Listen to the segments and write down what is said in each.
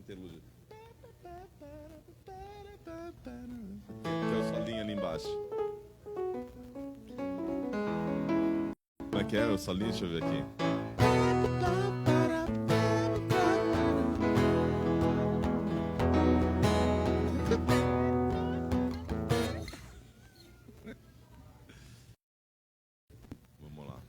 interlúdio. Que é o solinho ali embaixo. Como é que é o solinho? Deixa eu ver aqui. Vamos lá.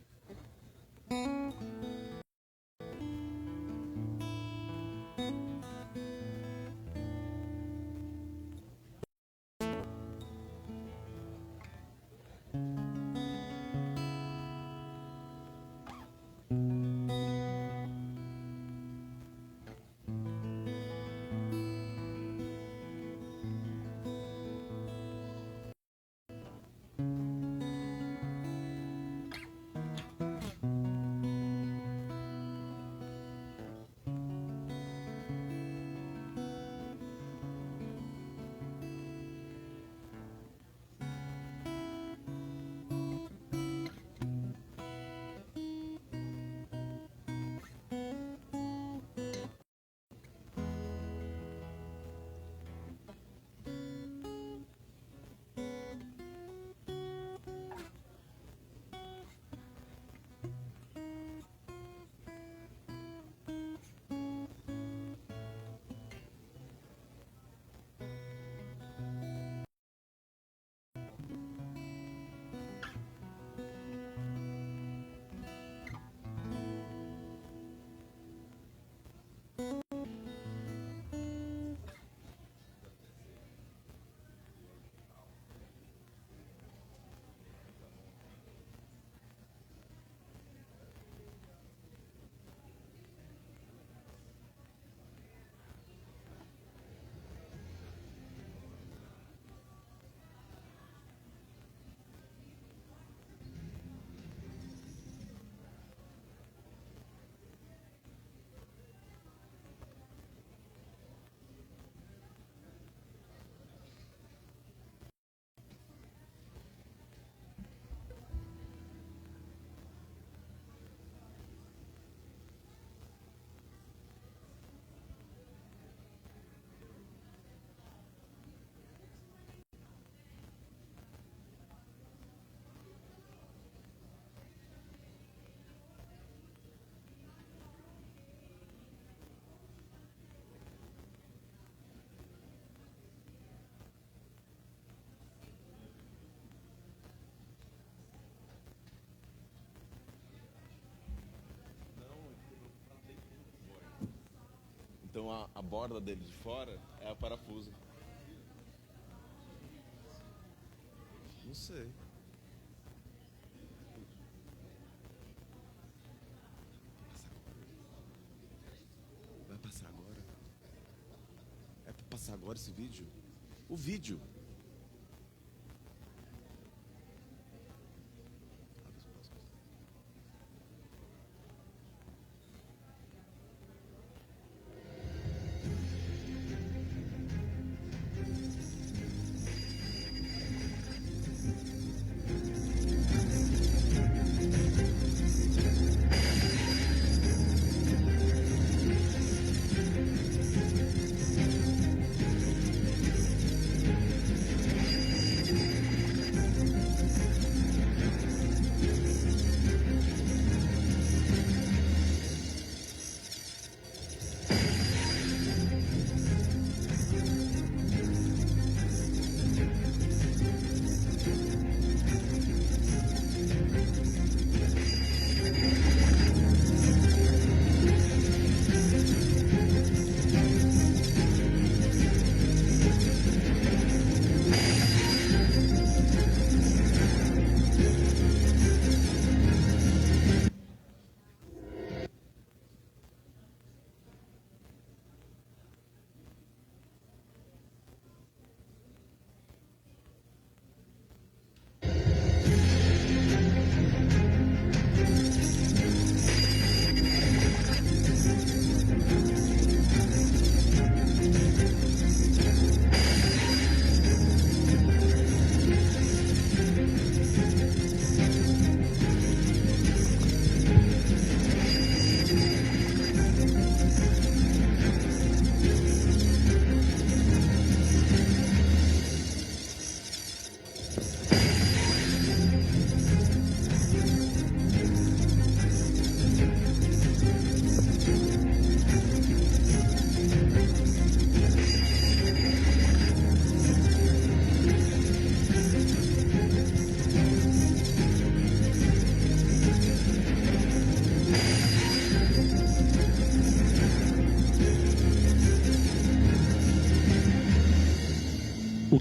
Então a borda dele de fora é a parafuso. Não sei. Vai passar agora? É pra passar agora esse vídeo? O vídeo!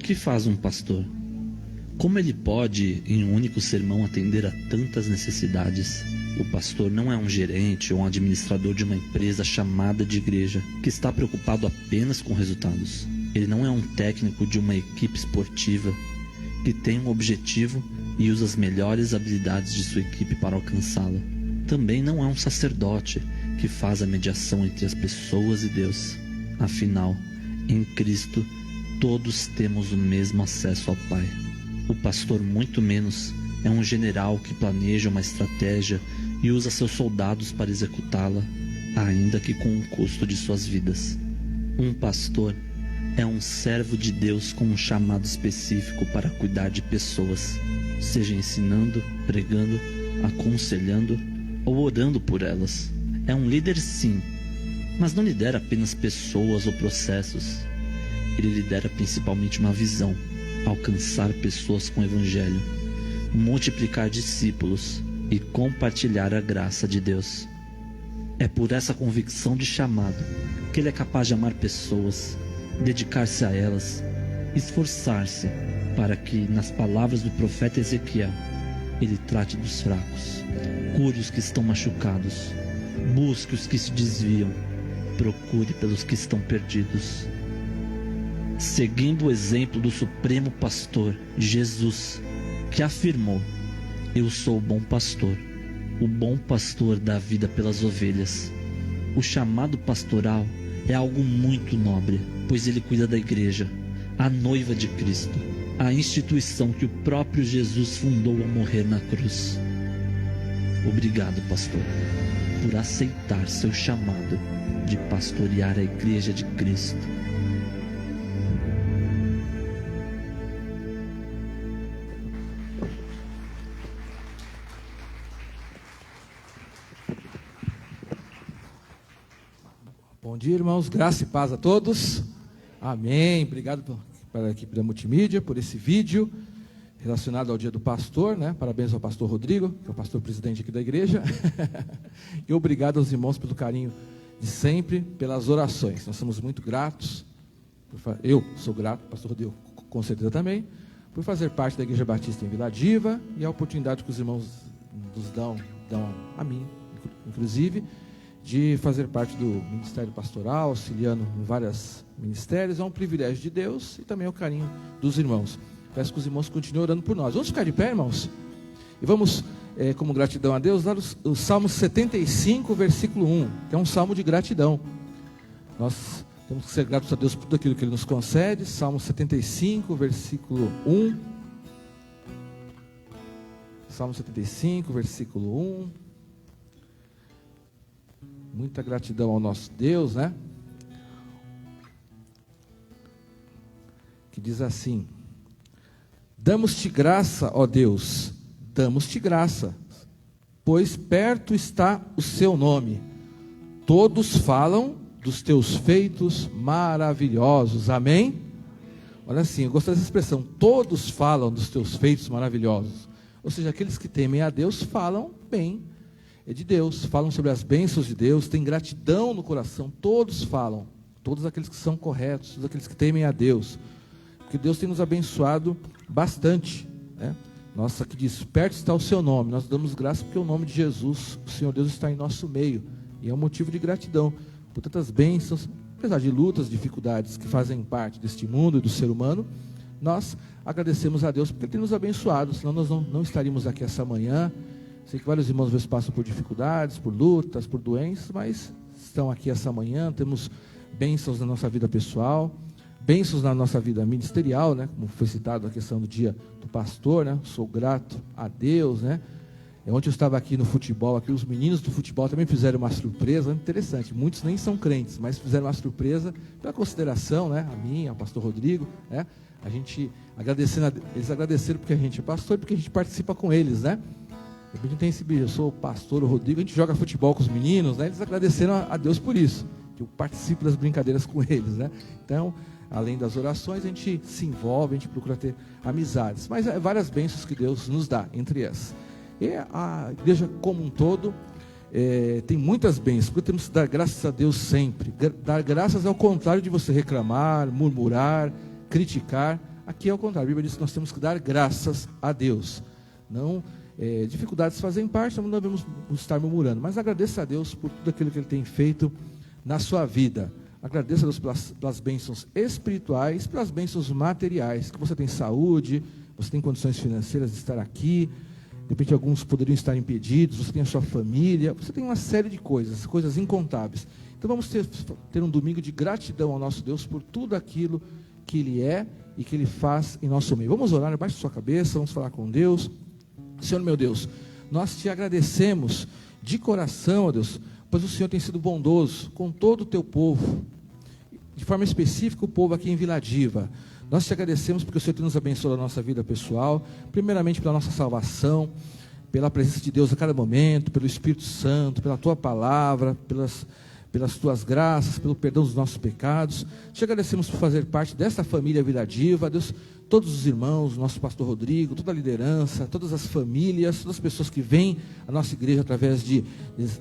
que faz um pastor? Como ele pode, em um único sermão, atender a tantas necessidades? O pastor não é um gerente ou um administrador de uma empresa chamada de igreja, que está preocupado apenas com resultados. Ele não é um técnico de uma equipe esportiva, que tem um objetivo e usa as melhores habilidades de sua equipe para alcançá-la. Também não é um sacerdote, que faz a mediação entre as pessoas e Deus. Afinal, em Cristo, todos temos o mesmo acesso ao Pai. O pastor, muito menos, é um general que planeja uma estratégia e usa seus soldados para executá-la, ainda que com o custo de suas vidas. Um pastor é um servo de Deus com um chamado específico para cuidar de pessoas, seja ensinando, pregando, aconselhando ou orando por elas. É um líder, sim, mas não lidera apenas pessoas ou processos. Ele lidera principalmente uma visão: alcançar pessoas com o Evangelho, multiplicar discípulos e compartilhar a graça de Deus. É por essa convicção de chamado que ele é capaz de amar pessoas, dedicar-se a elas, esforçar-se para que, nas palavras do profeta Ezequiel, ele trate dos fracos, cure os que estão machucados, busque os que se desviam, procure pelos que estão perdidos. Seguindo o exemplo do Supremo Pastor, Jesus, que afirmou: eu sou o bom pastor dá vida pelas ovelhas. O chamado pastoral é algo muito nobre, pois ele cuida da igreja, a noiva de Cristo, a instituição que o próprio Jesus fundou ao morrer na cruz. Obrigado, pastor, por aceitar seu chamado de pastorear a igreja de Cristo. Bom dia, irmãos, graça e paz a todos. Amém. Obrigado para a equipe da multimídia por esse vídeo relacionado ao dia do pastor, né? Parabéns ao pastor Rodrigo, que é o pastor presidente aqui da igreja. E obrigado aos irmãos pelo carinho de sempre, pelas orações. Nós somos muito gratos. Eu sou grato, o pastor Rodrigo com certeza também, por fazer parte da Igreja Batista em Vila Diva e a oportunidade que os irmãos nos dão a mim, inclusive, de fazer parte do Ministério Pastoral, auxiliando em vários ministérios. É um privilégio de Deus e também o carinho dos irmãos. Peço que os irmãos continuem orando por nós. Vamos ficar de pé, irmãos? E vamos, como gratidão a Deus, dar o Salmo 75, versículo 1, que é um salmo de gratidão. Nós temos que ser gratos a Deus por tudo aquilo que Ele nos concede. Salmo 75, versículo 1. Salmo 75, versículo 1. Muita gratidão ao nosso Deus, né? Que diz assim: damos-te graça, ó Deus, damos-te graça, pois perto está o seu nome. Todos falam dos teus feitos maravilhosos. Amém? Olha assim, eu gosto dessa expressão: todos falam dos teus feitos maravilhosos. Ou seja, aqueles que temem a Deus falam bem de Deus, falam sobre as bênçãos de Deus, têm gratidão no coração. Todos falam, todos aqueles que são corretos, todos aqueles que temem a Deus, porque Deus tem nos abençoado bastante, né? Nossa, que diz, perto está o seu nome. Nós damos graça porque o nome de Jesus, o Senhor Deus, está em nosso meio, e é um motivo de gratidão por tantas bênçãos, apesar de lutas, dificuldades que fazem parte deste mundo e do ser humano. Nós agradecemos a Deus porque Ele tem nos abençoado, senão nós não estaríamos aqui essa manhã. Sei que vários irmãos às vezes passam por dificuldades, por lutas, por doenças, mas estão aqui essa manhã. Temos bênçãos na nossa vida pessoal, bênçãos na nossa vida ministerial, né? Como foi citado a questão do dia do pastor, né? Sou grato a Deus, né? Ontem eu estava aqui no futebol, aqui os meninos do futebol também fizeram uma surpresa interessante. Muitos nem são crentes, mas fizeram uma surpresa pela consideração, né? A mim, ao pastor Rodrigo, né? A gente agradecendo, eles agradeceram porque a gente é pastor e porque a gente participa com eles, né? De repente tem esse bicho, eu sou o pastor Rodrigo, a gente joga futebol com os meninos, né? Eles agradeceram a Deus por isso, que eu participo das brincadeiras com eles, né? Então, além das orações, a gente se envolve, a gente procura ter amizades, mas várias bênçãos que Deus nos dá, entre essas. E a igreja como um todo tem muitas bênçãos, porque temos que dar graças a Deus sempre. Dar graças ao contrário de você reclamar, murmurar, criticar. Aqui é o contrário, a Bíblia diz que nós temos que dar graças a Deus. Não, dificuldades fazem parte, não devemos estar murmurando, mas agradeça a Deus por tudo aquilo que Ele tem feito na sua vida. Agradeça a Deus pelas bênçãos espirituais, pelas bênçãos materiais, que você tem saúde, você tem condições financeiras de estar aqui. De repente alguns poderiam estar impedidos, você tem a sua família, você tem uma série de coisas incontáveis. Então vamos ter um domingo de gratidão ao nosso Deus por tudo aquilo que Ele é e que Ele faz em nosso meio. Vamos orar, abaixe sua cabeça, vamos falar com Deus. Senhor meu Deus, nós te agradecemos de coração, ó Deus, pois o Senhor tem sido bondoso com todo o teu povo, de forma específica o povo aqui em Vila Diva. Nós te agradecemos porque o Senhor tem nos abençoado a nossa vida pessoal, primeiramente pela nossa salvação, pela presença de Deus a cada momento, pelo Espírito Santo, pela tua palavra, pelas tuas graças, pelo perdão dos nossos pecados. Te agradecemos por fazer parte dessa família Vila Diva, Deus, todos os irmãos, nosso pastor Rodrigo, toda a liderança, todas as famílias, todas as pessoas que vêm à nossa igreja através de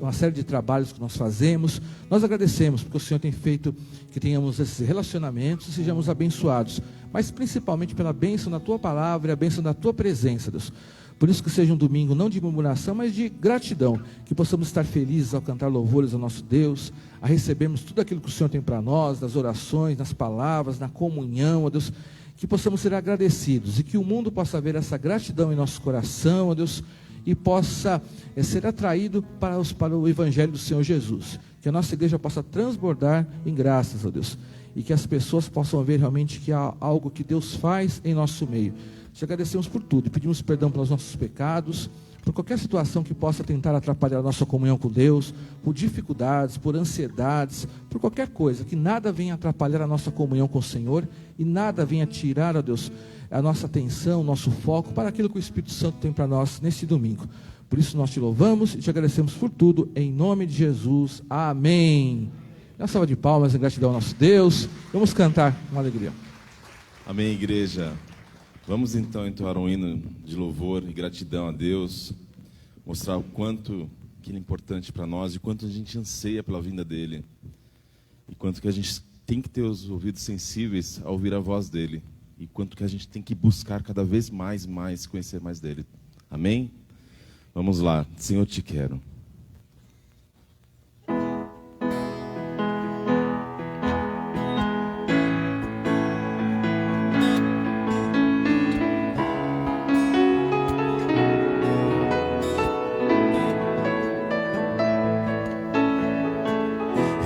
uma série de trabalhos que nós fazemos. Nós agradecemos porque o Senhor tem feito que tenhamos esses relacionamentos e sejamos abençoados, mas principalmente pela bênção da tua palavra e a bênção da tua presença, Deus. Por isso que seja um domingo não de murmuração, mas de gratidão, que possamos estar felizes ao cantar louvores ao nosso Deus, a recebermos tudo aquilo que o Senhor tem para nós, nas orações, nas palavras, na comunhão, ó Deus, que possamos ser agradecidos e que o mundo possa ver essa gratidão em nosso coração, ó Deus, e possa ser atraído para o Evangelho do Senhor Jesus, que a nossa igreja possa transbordar em graças, ó Deus, e que as pessoas possam ver realmente que há algo que Deus faz em nosso meio. Te agradecemos por tudo e pedimos perdão pelos nossos pecados, por qualquer situação que possa tentar atrapalhar a nossa comunhão com Deus, por dificuldades, por ansiedades, por qualquer coisa, que nada venha atrapalhar a nossa comunhão com o Senhor e nada venha tirar, ó Deus, a nossa atenção, o nosso foco para aquilo que o Espírito Santo tem para nós neste domingo. Por isso nós te louvamos e te agradecemos por tudo, em nome de Jesus, amém. Uma salva de palmas em gratidão ao nosso Deus. Vamos cantar com alegria. Amém, igreja. Vamos então entoar um hino de louvor e gratidão a Deus, mostrar o quanto que Ele é importante para nós e quanto a gente anseia pela vinda dEle, e quanto que a gente tem que ter os ouvidos sensíveis a ouvir a voz dEle, e quanto que a gente tem que buscar cada vez mais conhecer mais dEle. Amém? Vamos lá. Senhor, te quero.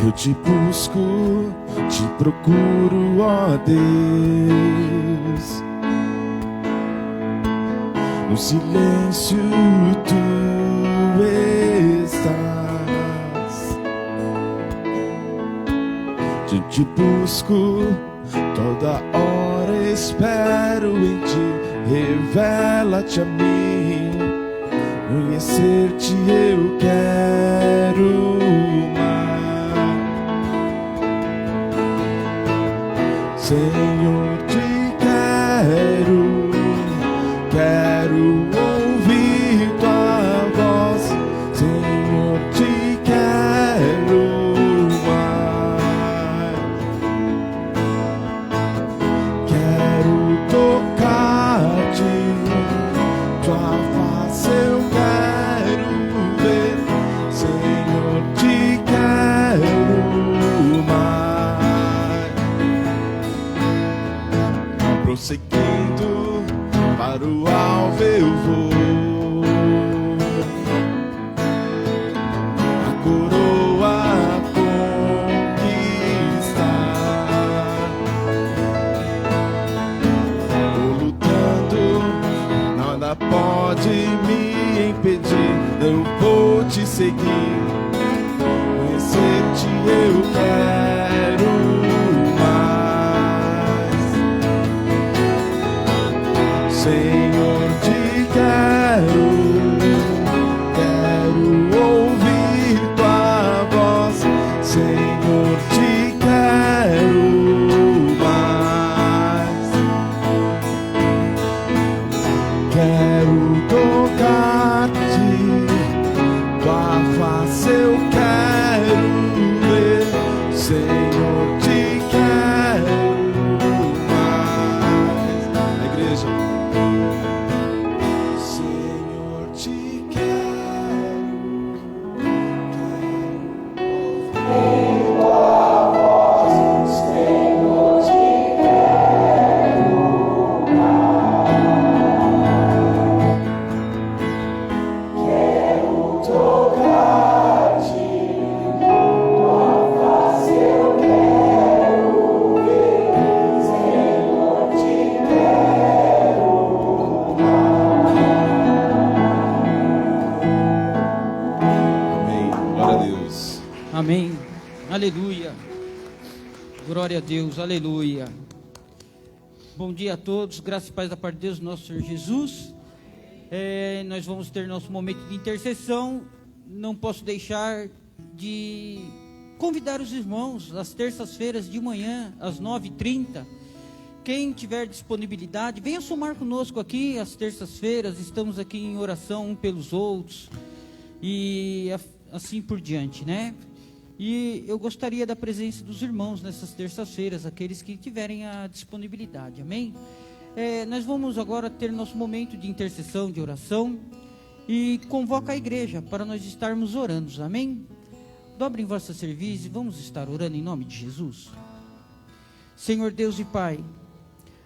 Eu te busco, te procuro, ó Deus. No silêncio tu estás. Eu te busco, toda hora espero em ti. Revela-te a mim, conhecer-te eu quero mais. Senhor, te quero, quero ouvir tua voz. Senhor, te quero mais. Quero tocar-te, tua face eu quero ver. Senhor, te quero mais. Prosseguindo para o alvo eu vou, a coroa conquistar. Vou lutando, nada pode me impedir. Eu vou te seguir, conhecer-te eu quero mais. Senhor, te quero, quero ouvir tua voz. Senhor, te quero mais. Quero tocar-te, tua face eu quero ver. Senhor, te quero mais. Aleluia. Glória a Deus, aleluia. Bom dia a todos, graça e paz da parte de Deus, nosso Senhor Jesus. Nós vamos ter nosso momento de intercessão. Não posso deixar de convidar os irmãos, às terças-feiras de manhã, às 9h30. Quem tiver disponibilidade, venha somar conosco aqui, às terças-feiras. Estamos aqui em oração um pelos outros, e assim por diante, né? E eu gostaria da presença dos irmãos nessas terças-feiras, aqueles que tiverem a disponibilidade, amém? Nós vamos agora ter nosso momento de intercessão, de oração, e convoca a igreja para nós estarmos orando, amém? Dobrem vossa cerviz e vamos estar orando em nome de Jesus. Senhor Deus e Pai,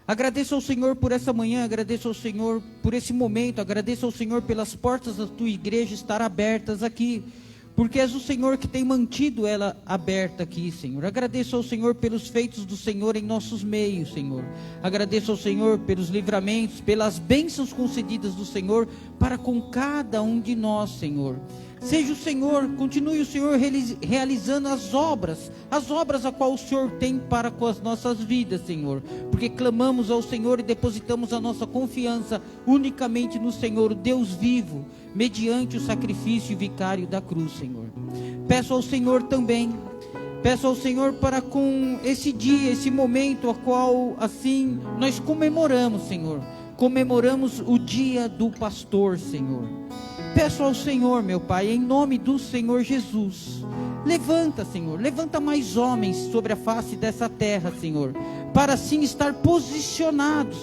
agradeço ao Senhor por essa manhã, agradeço ao Senhor por esse momento, agradeço ao Senhor pelas portas da tua igreja estar abertas aqui, porque és o Senhor que tem mantido ela aberta aqui, Senhor. Agradeço ao Senhor pelos feitos do Senhor em nossos meios, Senhor. Agradeço ao Senhor pelos livramentos, pelas bênçãos concedidas do Senhor para com cada um de nós, Senhor. Seja o Senhor, continue o Senhor realizando as obras a qual o Senhor tem para com as nossas vidas, Senhor, porque clamamos ao Senhor e depositamos a nossa confiança unicamente no Senhor, o Deus vivo, mediante o sacrifício vicário da cruz, Senhor. Peço ao Senhor para com esse dia, esse momento a qual assim nós comemoramos, Senhor, comemoramos o dia do pastor, Senhor. Peço ao Senhor, meu Pai, em nome do Senhor Jesus, levanta, Senhor, levanta mais homens sobre a face dessa terra, Senhor, para assim estar posicionado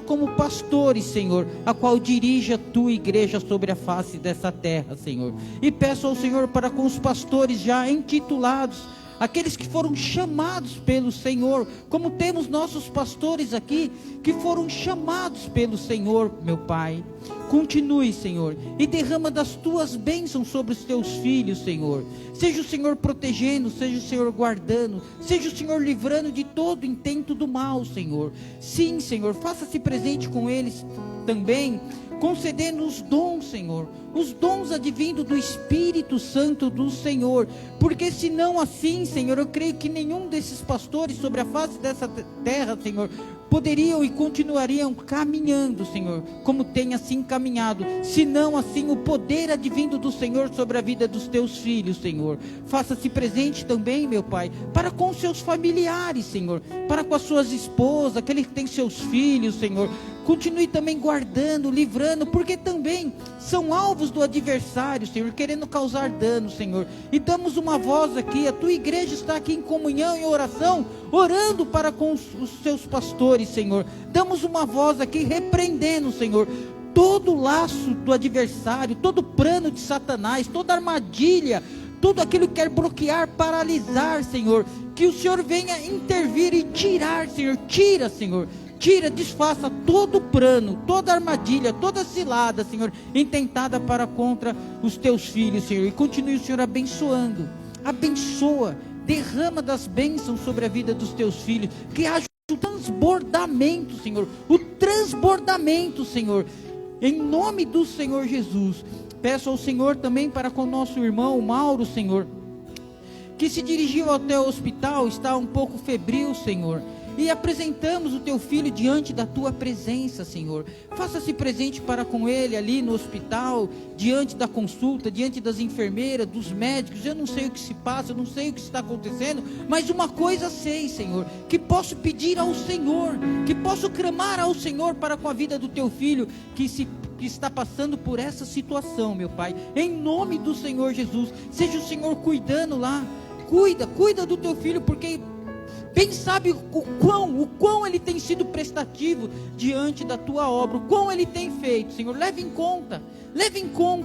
como pastores, Senhor, a qual dirige a tua igreja sobre a face dessa terra, Senhor. E peço ao Senhor para com os pastores já intitulados, aqueles que foram chamados pelo Senhor, como temos nossos pastores aqui, que foram chamados pelo Senhor, meu Pai. Continue, Senhor, e derrama das tuas bênçãos sobre os teus filhos, Senhor. Seja o Senhor protegendo, seja o Senhor guardando, seja o Senhor livrando de todo intento do mal, Senhor. Sim, Senhor, faça-se presente com eles também, concedendo os dons, Senhor, os dons advindo do Espírito Santo do Senhor, porque se não assim, Senhor, eu creio que nenhum desses pastores sobre a face dessa terra, Senhor, poderiam e continuariam caminhando, Senhor, como tem assim caminhado, se não assim o poder advindo do Senhor sobre a vida dos teus filhos, Senhor. Faça-se presente também, meu Pai, para com seus familiares, Senhor, para com as suas esposas, aqueles que têm seus filhos, Senhor. Continue também guardando, livrando, porque também são alvos do adversário, Senhor, querendo causar dano, Senhor. E damos uma voz aqui, a tua igreja está aqui em comunhão, em oração, orando para com os seus pastores, Senhor. Damos uma voz aqui, repreendendo, Senhor, todo laço do adversário, todo plano de Satanás, toda armadilha, tudo aquilo que quer bloquear, paralisar, Senhor. Que o Senhor venha intervir e tirar, Senhor. Tira, Senhor. Tira, desfaça todo plano, toda armadilha, toda cilada, Senhor, intentada para contra os teus filhos, Senhor. E continue o Senhor abençoando, abençoa, derrama das bênçãos sobre a vida dos teus filhos, que haja o transbordamento, Senhor, o transbordamento, Senhor, em nome do Senhor Jesus. Peço ao Senhor também para com o nosso irmão Mauro, Senhor, que se dirigiu até o hospital, está um pouco febril, Senhor. E apresentamos o teu filho diante da tua presença, Senhor. Faça-se presente para com ele ali no hospital, diante da consulta, diante das enfermeiras, dos médicos. Eu não sei o que se passa, eu não sei o que está acontecendo, mas uma coisa sei, Senhor, que posso pedir ao Senhor, que posso clamar ao Senhor para com a vida do teu filho, que está passando por essa situação, meu Pai. Em nome do Senhor Jesus, seja o Senhor cuidando lá. Cuida do teu filho, porque bem sabe o quão ele tem sido prestativo diante da tua obra, o quão ele tem feito, Senhor. Leve em conta,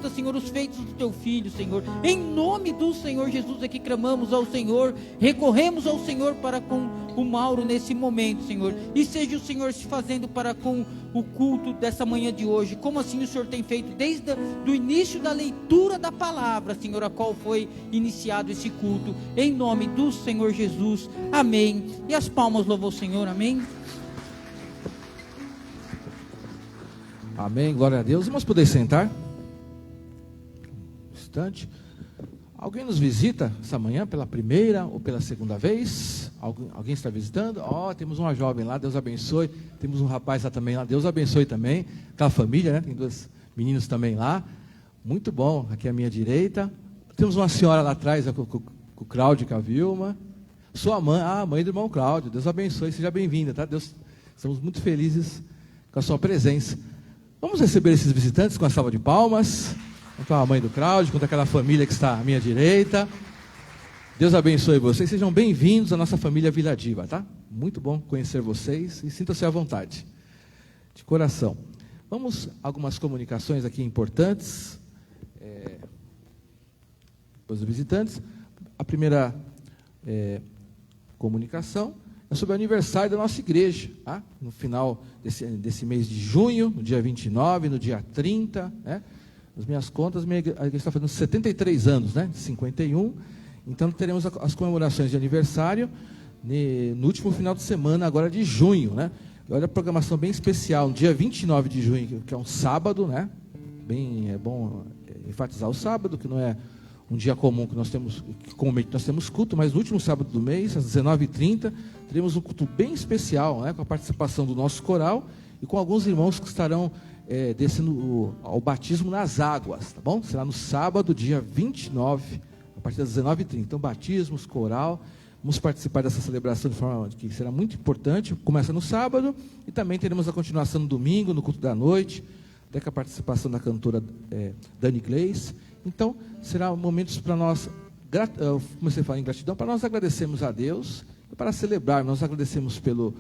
Senhor, os feitos do teu filho, Senhor. Em nome do Senhor Jesus, aqui clamamos ao Senhor, recorremos ao Senhor para com o Mauro nesse momento, Senhor. E seja o Senhor se fazendo para com o culto dessa manhã de hoje, como assim o Senhor tem feito desde o início da leitura da palavra, Senhor, a qual foi iniciado esse culto. Em nome do Senhor Jesus, amém. E as palmas louvam o Senhor, amém. Amém, glória a Deus. Vamos poder sentar? Um instante. Alguém nos visita essa manhã pela primeira ou pela segunda vez? Alguém está visitando? Temos uma jovem lá, Deus abençoe. Temos um rapaz lá também, lá, Deus abençoe também. Aquela família, né? Tem 2 meninos também lá. Muito bom, aqui à minha direita. Temos uma senhora lá atrás, com o Cláudio e com a Vilma. Sua mãe, a mãe do irmão Cláudio. Deus abençoe, seja bem-vinda, tá? Estamos muito felizes com a sua presença. Vamos receber esses visitantes com a salva de palmas. Com a mãe do Cláudio, com aquela família que está à minha direita. Deus abençoe vocês, sejam bem-vindos à nossa família Vila Diva, tá? Muito bom conhecer vocês e sinta-se à vontade, de coração. Vamos a algumas comunicações aqui importantes, para os visitantes. A primeira comunicação é sobre o aniversário da nossa igreja, tá? No final desse mês de junho, no dia 29, no dia 30, né? Nas minhas contas, a igreja está fazendo 73 anos, né? 51. Então, teremos as comemorações de aniversário no último final de semana, agora de junho, né? Olha a programação bem especial, no dia 29 de junho, que é um sábado, né? É bom enfatizar o sábado, que não é um dia comum que comumente nós temos culto, mas no último sábado do mês, às 19h30, teremos um culto bem especial, né? Com a participação do nosso coral e com alguns irmãos que estarão descendo ao batismo nas águas, tá bom? Será no sábado, dia 29, a partir das 19h30. Então, batismos, coral, vamos participar dessa celebração de forma que será muito importante. Começa no sábado e também teremos a continuação no domingo, no culto da noite, até com a participação da cantora Dani Gleis. Então, será momentos para nós, comecei a falar em gratidão, para nós agradecermos a Deus e para celebrar. Nós agradecemos por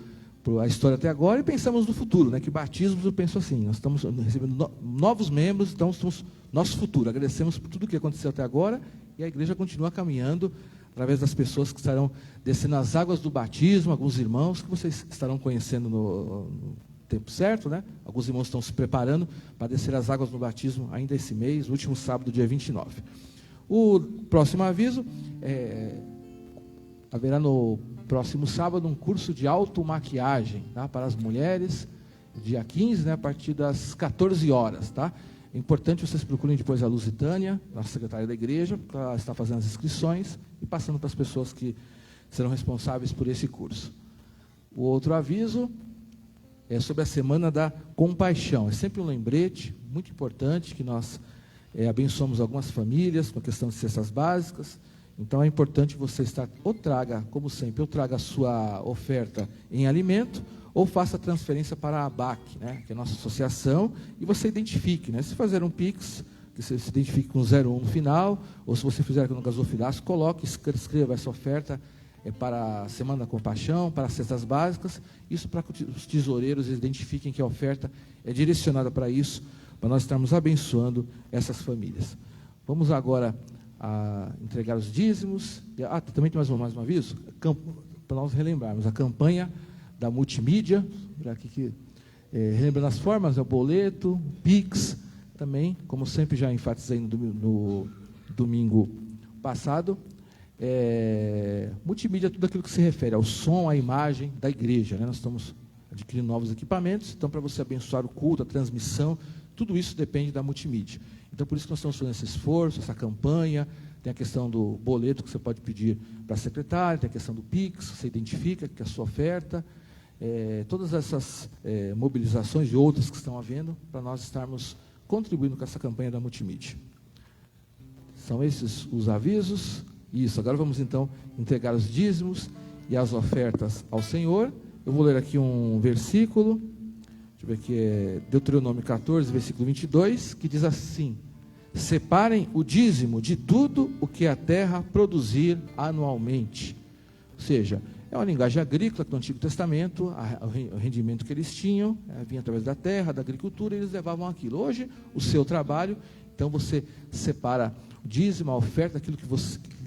a história até agora e pensamos no futuro, né? Que batismos, eu penso assim, nós estamos recebendo novos membros, então estamos nosso futuro. Agradecemos por tudo que aconteceu até agora e a igreja continua caminhando através das pessoas que estarão descendo as águas do batismo, alguns irmãos que vocês estarão conhecendo no tempo certo, né? Alguns irmãos estão se preparando para descer as águas no batismo ainda esse mês, no último sábado, dia 29. O próximo aviso haverá no próximo sábado um curso de automaquiagem, tá? Para as mulheres, dia 15, né? A partir das 14 horas, tá? É importante vocês procurem depois a Lusitânia, nossa secretária da igreja, porque ela está fazendo as inscrições e passando para as pessoas que serão responsáveis por esse curso. O outro aviso é sobre a Semana da Compaixão. É sempre um lembrete muito importante que nós abençoamos algumas famílias com a questão de cestas básicas. Então é importante você traga, como sempre, ou traga a sua oferta em alimento, ou faça a transferência para a ABAC, né, que é a nossa associação, e você identifique, né, se fazer um Pix, que você se identifique com 01 no final, ou se você fizer com o gasofilaço, escreva essa oferta para a Semana da Compaixão, para as cestas básicas, isso para que os tesoureiros identifiquem que a oferta é direcionada para isso, para nós estarmos abençoando essas famílias. Vamos agora entregar os dízimos. Também tem mais um aviso, para nós relembrarmos, a campanha da multimídia, relembrando as formas, o boleto, o Pix, também, como sempre já enfatizei no domingo passado, multimídia é tudo aquilo que se refere ao som, à imagem da igreja, né? Nós estamos adquirindo novos equipamentos, então para você abençoar o culto, a transmissão, tudo isso depende da multimídia. Então por isso que nós estamos fazendo esse esforço, essa campanha. Tem a questão do boleto que você pode pedir para a secretária, tem a questão do Pix, você identifica que é a sua oferta, todas essas mobilizações e outras que estão havendo, para nós estarmos contribuindo com essa campanha da multimídia. São esses os avisos. Isso, agora vamos então entregar os dízimos e as ofertas ao Senhor. Eu vou ler aqui um versículo, deixa eu ver aqui, Deuteronômio 14, versículo 22, que diz assim: separem o dízimo de tudo o que a terra produzir anualmente. Ou seja, é uma linguagem agrícola do Antigo Testamento, o rendimento que eles tinham, vinha através da terra, da agricultura, e eles levavam aquilo. Hoje, o seu trabalho, então você separa o dízimo, a oferta, aquilo que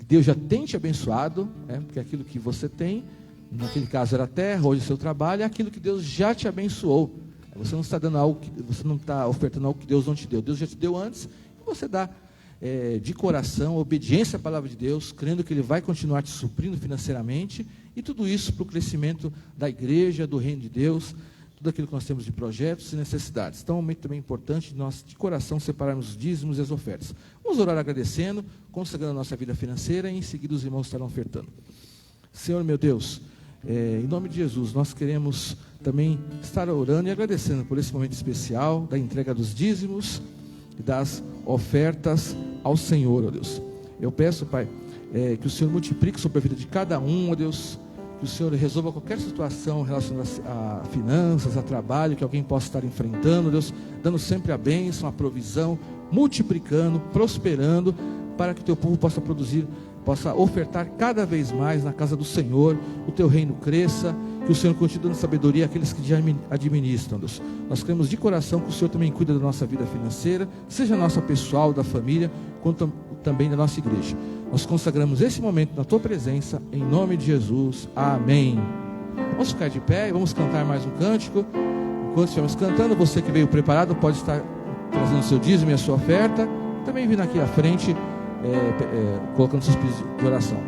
Deus já tem te abençoado, porque aquilo que você tem, naquele caso era a terra, hoje o seu trabalho, é aquilo que Deus já te abençoou. Você não está dando algo, você não está ofertando algo que Deus não te deu. Deus já te deu antes, e você dá de coração, obediência à palavra de Deus, crendo que Ele vai continuar te suprindo financeiramente, e tudo isso para o crescimento da igreja, do reino de Deus, tudo aquilo que nós temos de projetos e necessidades. Então, é um momento também importante de nós, de coração, separarmos os dízimos e as ofertas. Vamos orar agradecendo, consagrando a nossa vida financeira, e em seguida os irmãos estarão ofertando. Senhor, meu Deus, em nome de Jesus, nós queremos também estar orando e agradecendo por esse momento especial da entrega dos dízimos e das ofertas ao Senhor, ó Deus. Eu peço, Pai, que o Senhor multiplique sobre a vida de cada um, ó Deus, que o Senhor resolva qualquer situação relacionada a finanças, a trabalho, que alguém possa estar enfrentando, ó Deus, dando sempre a bênção, a provisão, multiplicando, prosperando, para que o teu povo possa produzir, possa ofertar cada vez mais na casa do Senhor, o teu reino cresça, que o Senhor continue dando sabedoria àqueles que administram, Deus. Nós queremos de coração que o Senhor também cuida da nossa vida financeira, seja nossa pessoal, da família, quanto também da nossa igreja. Nós consagramos esse momento na tua presença, em nome de Jesus, amém. Vamos ficar de pé e vamos cantar mais um cântico. Enquanto estivermos cantando, você que veio preparado pode estar trazendo seu dízimo e a sua oferta, também vindo aqui à frente, colocando seus pedidos de oração.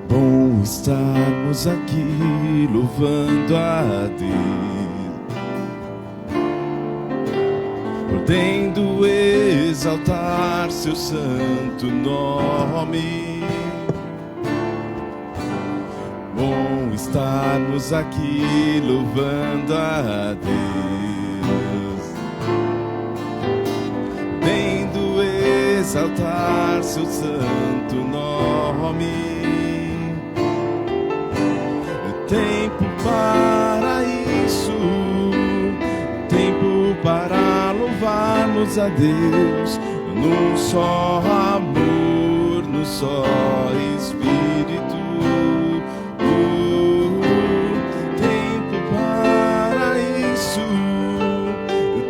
Bom estarmos aqui louvando a Deus, podendo exaltar seu santo nome. Bom estarmos aqui louvando a Deus, podendo exaltar seu santo nome. Tempo para isso, tempo para louvarmos a Deus, num só amor, num só Espírito. Tempo para isso,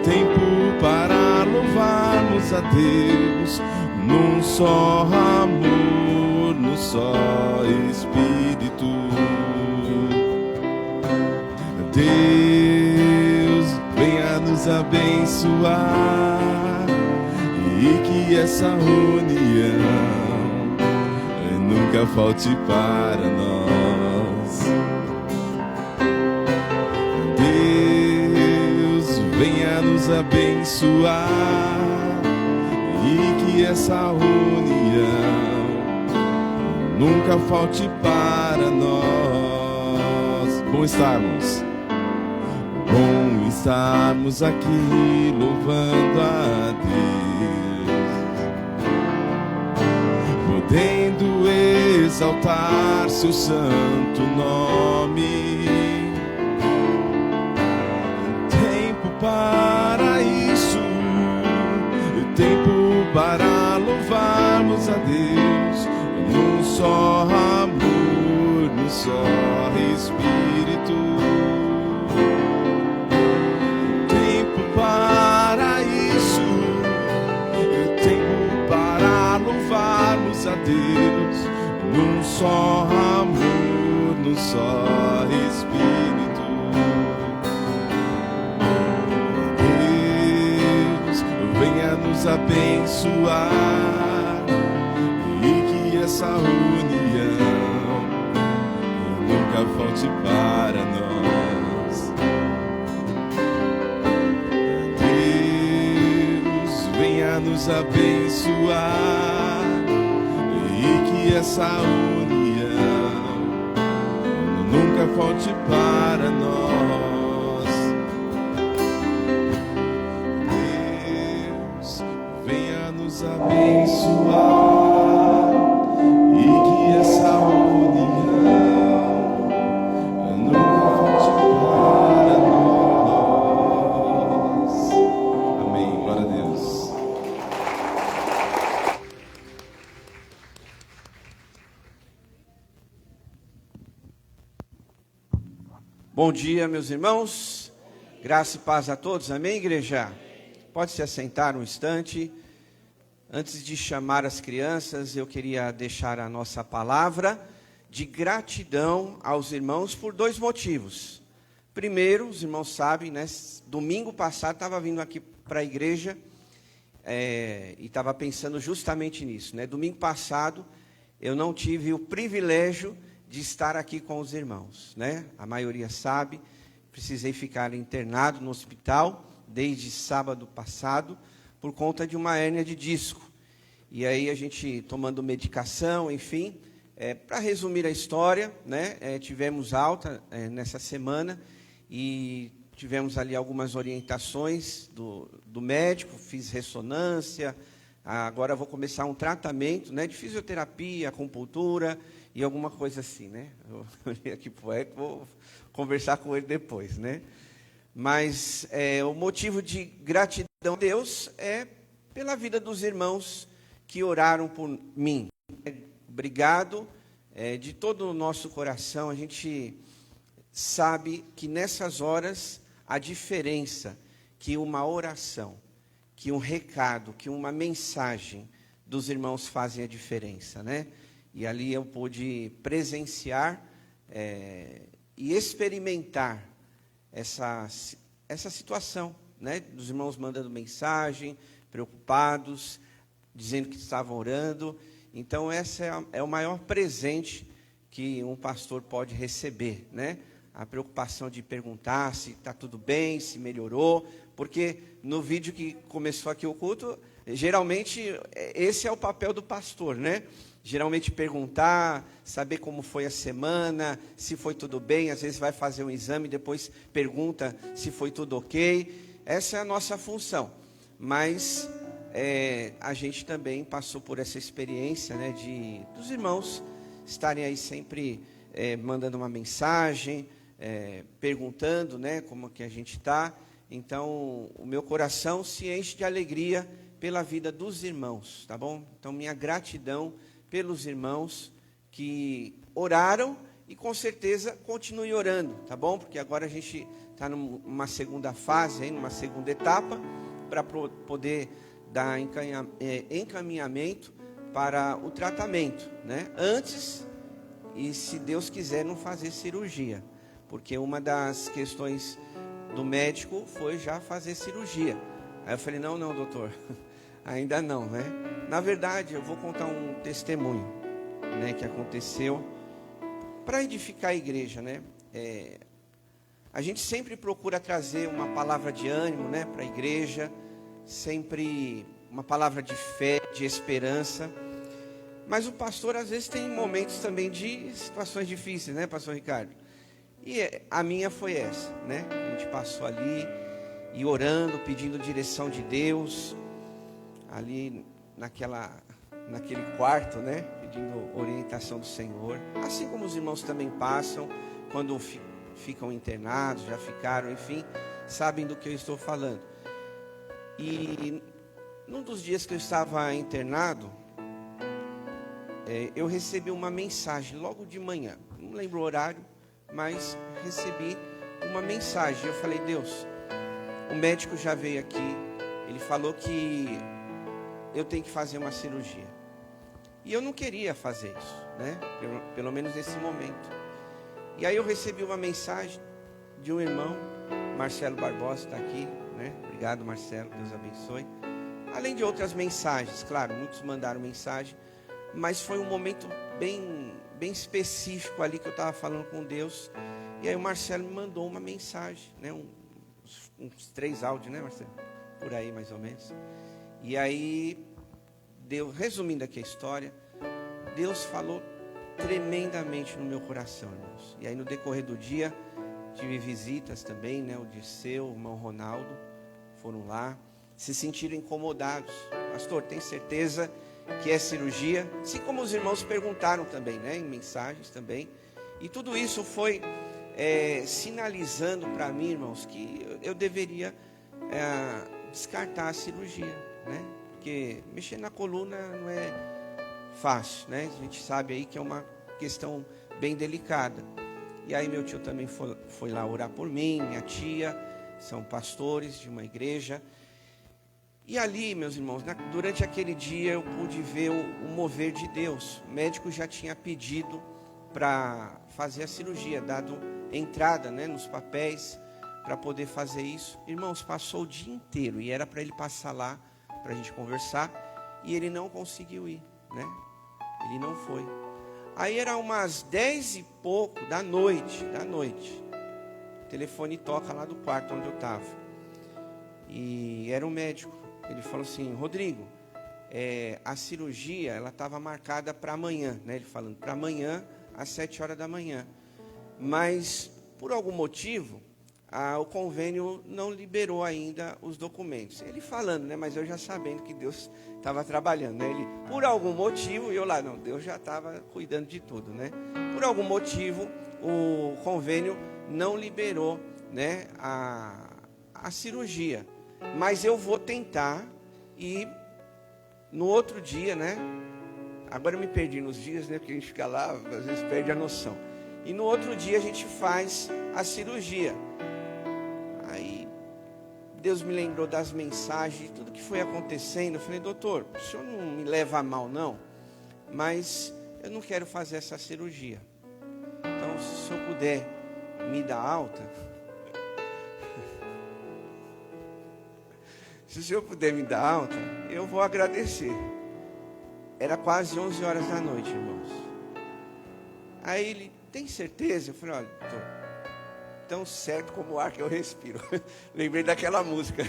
tempo para louvarmos a Deus, num só amor, num só Espírito. Deus, venha nos abençoar, e que essa união nunca falte para nós. Deus, venha nos abençoar, e que essa união nunca falte para nós. Bom estarmos aqui louvando a Deus, podendo exaltar seu santo nome. Tempo para isso, tempo para louvarmos a Deus, num só amor, num só Espírito. Para isso, tempo para louvarmos a Deus, num só amor, num só Espírito. Deus, venha nos abençoar, e que essa união nunca falte para nós. Nos abençoar, e que essa união nunca falte para nós. Deus, venha nos abençoar, e que essa união nunca falte para nós. Amém. Glória a Deus. Bom dia, meus irmãos, graça e paz a todos, amém, igreja? Pode se assentar um instante. Antes de chamar as crianças, eu queria deixar a nossa palavra de gratidão aos irmãos por dois motivos. Primeiro, os irmãos sabem, né, domingo passado estava vindo aqui para a igreja e estava pensando justamente nisso, né? Domingo passado eu não tive o privilégio de estar aqui com os irmãos, né? A maioria sabe, precisei ficar internado no hospital desde sábado passado, por conta de uma hérnia de disco. E aí a gente tomando medicação, enfim, para resumir a história, né? Tivemos alta nessa semana e tivemos ali algumas orientações do médico, fiz ressonância, agora vou começar um tratamento, né, de fisioterapia, acupuntura e alguma coisa assim, né? Eu olhei aqui para o Eric, vou conversar com ele depois, né? Mas o motivo de gratidão a Deus é pela vida dos irmãos que oraram por mim. Obrigado de todo o nosso coração. A gente sabe que nessas horas a diferença que uma oração, que um recado, que uma mensagem dos irmãos fazem a diferença, né? E ali eu pude presenciar e experimentar essa situação, né? Dos irmãos mandando mensagem, preocupados, dizendo que estavam orando. Então, esse é o maior presente que um pastor pode receber, né? A preocupação de perguntar se está tudo bem, se melhorou, porque no vídeo que começou aqui o culto, geralmente esse é o papel do pastor, né? Geralmente perguntar, saber como foi a semana, se foi tudo bem, às vezes vai fazer um exame, depois pergunta se foi tudo ok. Essa é a nossa função, mas a gente também passou por essa experiência, né, dos irmãos estarem aí sempre mandando uma mensagem, perguntando, né, como que a gente está. Então, o meu coração se enche de alegria pela vida dos irmãos, tá bom? Então, minha gratidão pelos irmãos que oraram e com certeza continue orando, tá bom? Porque agora a gente está numa segunda fase, aí, numa segunda etapa, para poder dar encaminhamento para o tratamento, né? Antes, e se Deus quiser, não fazer cirurgia, porque uma das questões do médico foi já fazer cirurgia. Aí eu falei, não, doutor, ainda não, né? Na verdade, eu vou contar um testemunho, né, que aconteceu para edificar a igreja, né? A gente sempre procura trazer uma palavra de ânimo, né, para a igreja, sempre uma palavra de fé, de esperança. Mas o pastor às vezes tem momentos também de situações difíceis, né, pastor Ricardo? E a minha foi essa, né? A gente passou ali e orando, pedindo direção de Deus, ali naquele quarto, né? Pedindo orientação do Senhor. Assim como os irmãos também passam quando ficam internados, já ficaram, enfim, sabem do que eu estou falando. E num dos dias que eu estava internado, eu recebi uma mensagem logo de manhã. Não lembro o horário, mas recebi uma mensagem. Eu falei, Deus, o médico já veio aqui, ele falou que eu tenho que fazer uma cirurgia. E eu não queria fazer isso, né? Pelo menos nesse momento. E aí eu recebi uma mensagem de um irmão, Marcelo Barbosa, está aqui, né? Obrigado, Marcelo, Deus abençoe. Além de outras mensagens, claro, muitos mandaram mensagem, mas foi um momento bem específico ali que eu estava falando com Deus. E aí o Marcelo me mandou uma mensagem, né? Uns 3 áudios, né, Marcelo? Por aí, mais ou menos. E aí, resumindo aqui a história, Deus falou tremendamente no meu coração, irmãos. E aí, no decorrer do dia, tive visitas também, né? O Dirceu, o irmão Ronaldo, foram lá, se sentiram incomodados. Pastor, tem certeza que é cirurgia? Assim como os irmãos perguntaram também, né? Em mensagens também. E tudo isso foi sinalizando para mim, irmãos, que eu deveria descartar a cirurgia, né? Porque mexer na coluna não é fácil, né? A gente sabe aí que é uma questão bem delicada. E aí meu tio também foi lá orar por mim, minha tia, são pastores de uma igreja. E ali, meus irmãos, durante aquele dia eu pude ver o mover de Deus. O médico já tinha pedido para fazer a cirurgia, dado entrada, né, nos papéis para poder fazer isso. Irmãos, passou o dia inteiro e era para ele passar lá para a gente conversar e ele não conseguiu ir, né? Ele não foi. Aí era umas 10 e pouco da noite. O telefone toca lá do quarto onde eu estava. E era um médico. Ele falou assim: Rodrigo, a cirurgia ela estava marcada para amanhã, né? Ele falando para amanhã às 7 horas da manhã. Mas por algum motivo o convênio não liberou ainda os documentos. Ele falando, né? Mas eu já sabendo que Deus estava trabalhando, né? Ele, por algum motivo, e eu lá, não, Deus já estava cuidando de tudo, né? Por algum motivo, o convênio não liberou, né, a cirurgia. Mas eu vou tentar e no outro dia, né? Agora eu me perdi nos dias, né? Porque a gente fica lá, às vezes perde a noção. E no outro dia a gente faz a cirurgia. Aí Deus me lembrou das mensagens, de tudo que foi acontecendo. Eu falei: doutor, o senhor não me leva a mal não, mas eu não quero fazer essa cirurgia. Então, se o senhor puder me dar alta, se o senhor puder me dar alta, eu vou agradecer. Era quase 11 horas da noite, irmãos. Aí ele: tem certeza? Eu falei: olha, doutor, tão certo como o ar que eu respiro. Lembrei daquela música.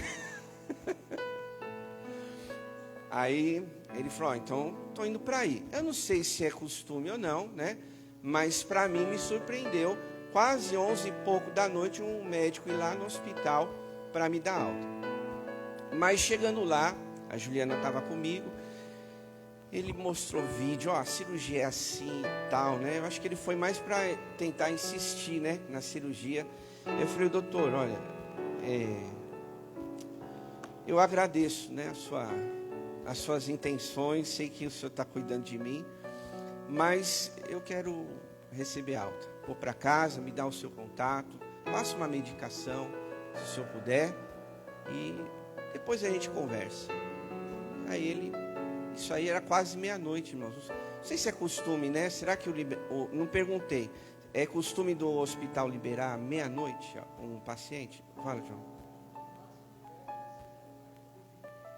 Aí ele falou: então estou indo para aí. Eu não sei se é costume ou não, né? Mas para mim me surpreendeu, quase 11 e pouco da noite, um médico ir lá no hospital para me dar alta. Mas chegando lá, a Juliana estava comigo, ele mostrou vídeo, a cirurgia é assim e tal, né? Eu acho que ele foi mais para tentar insistir, né, na cirurgia. Eu falei: doutor, olha, eu agradeço, né, as suas intenções, sei que o senhor está cuidando de mim, mas eu quero receber alta. Vou para casa, me dá o seu contato, passa uma medicação, se o senhor puder, e depois a gente conversa. Aí ele... Isso aí era quase meia-noite, irmãos. Não sei se é costume, né? Será que não perguntei. É costume do hospital liberar meia-noite um paciente? Fala, João.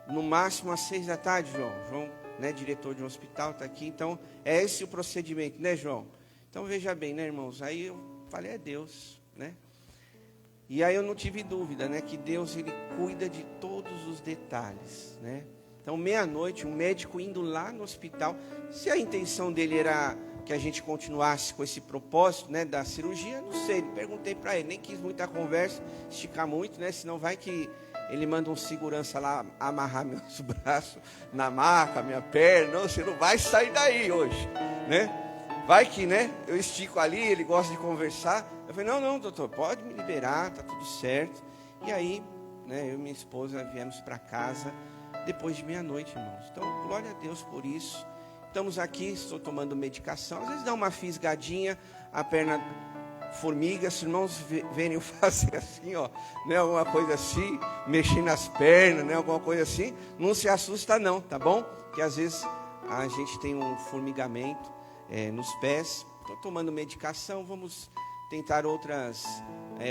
No máximo às 6 da tarde, João. João, né, diretor de um hospital, está aqui. Então, é esse o procedimento, né, João? Então, veja bem, né, irmãos? Aí eu falei: é Deus, né? E aí eu não tive dúvida, né, que Deus, ele cuida de todos os detalhes, né? Então, meia-noite, um médico indo lá no hospital. Se a intenção dele era que a gente continuasse com esse propósito, né, da cirurgia, não sei. Perguntei para ele, nem quis muita conversa, esticar muito, né? Senão vai que ele manda um segurança lá amarrar meus braços na maca, minha perna. Não, você não vai sair daí hoje, né? Vai que, né? Eu estico ali, ele gosta de conversar. Eu falei: não, doutor, pode me liberar, tá tudo certo. E aí, né, eu e minha esposa viemos para casa depois de meia-noite, irmãos. Então, glória a Deus por isso. Estamos aqui, estou tomando medicação. Às vezes dá uma fisgadinha, a perna formiga. Se os irmãos verem eu fazer assim, ó, né, alguma coisa assim, mexer nas pernas, né, alguma coisa assim, não se assusta não, tá bom? Porque às vezes a gente tem um formigamento nos pés. Estou tomando medicação, vamos tentar outras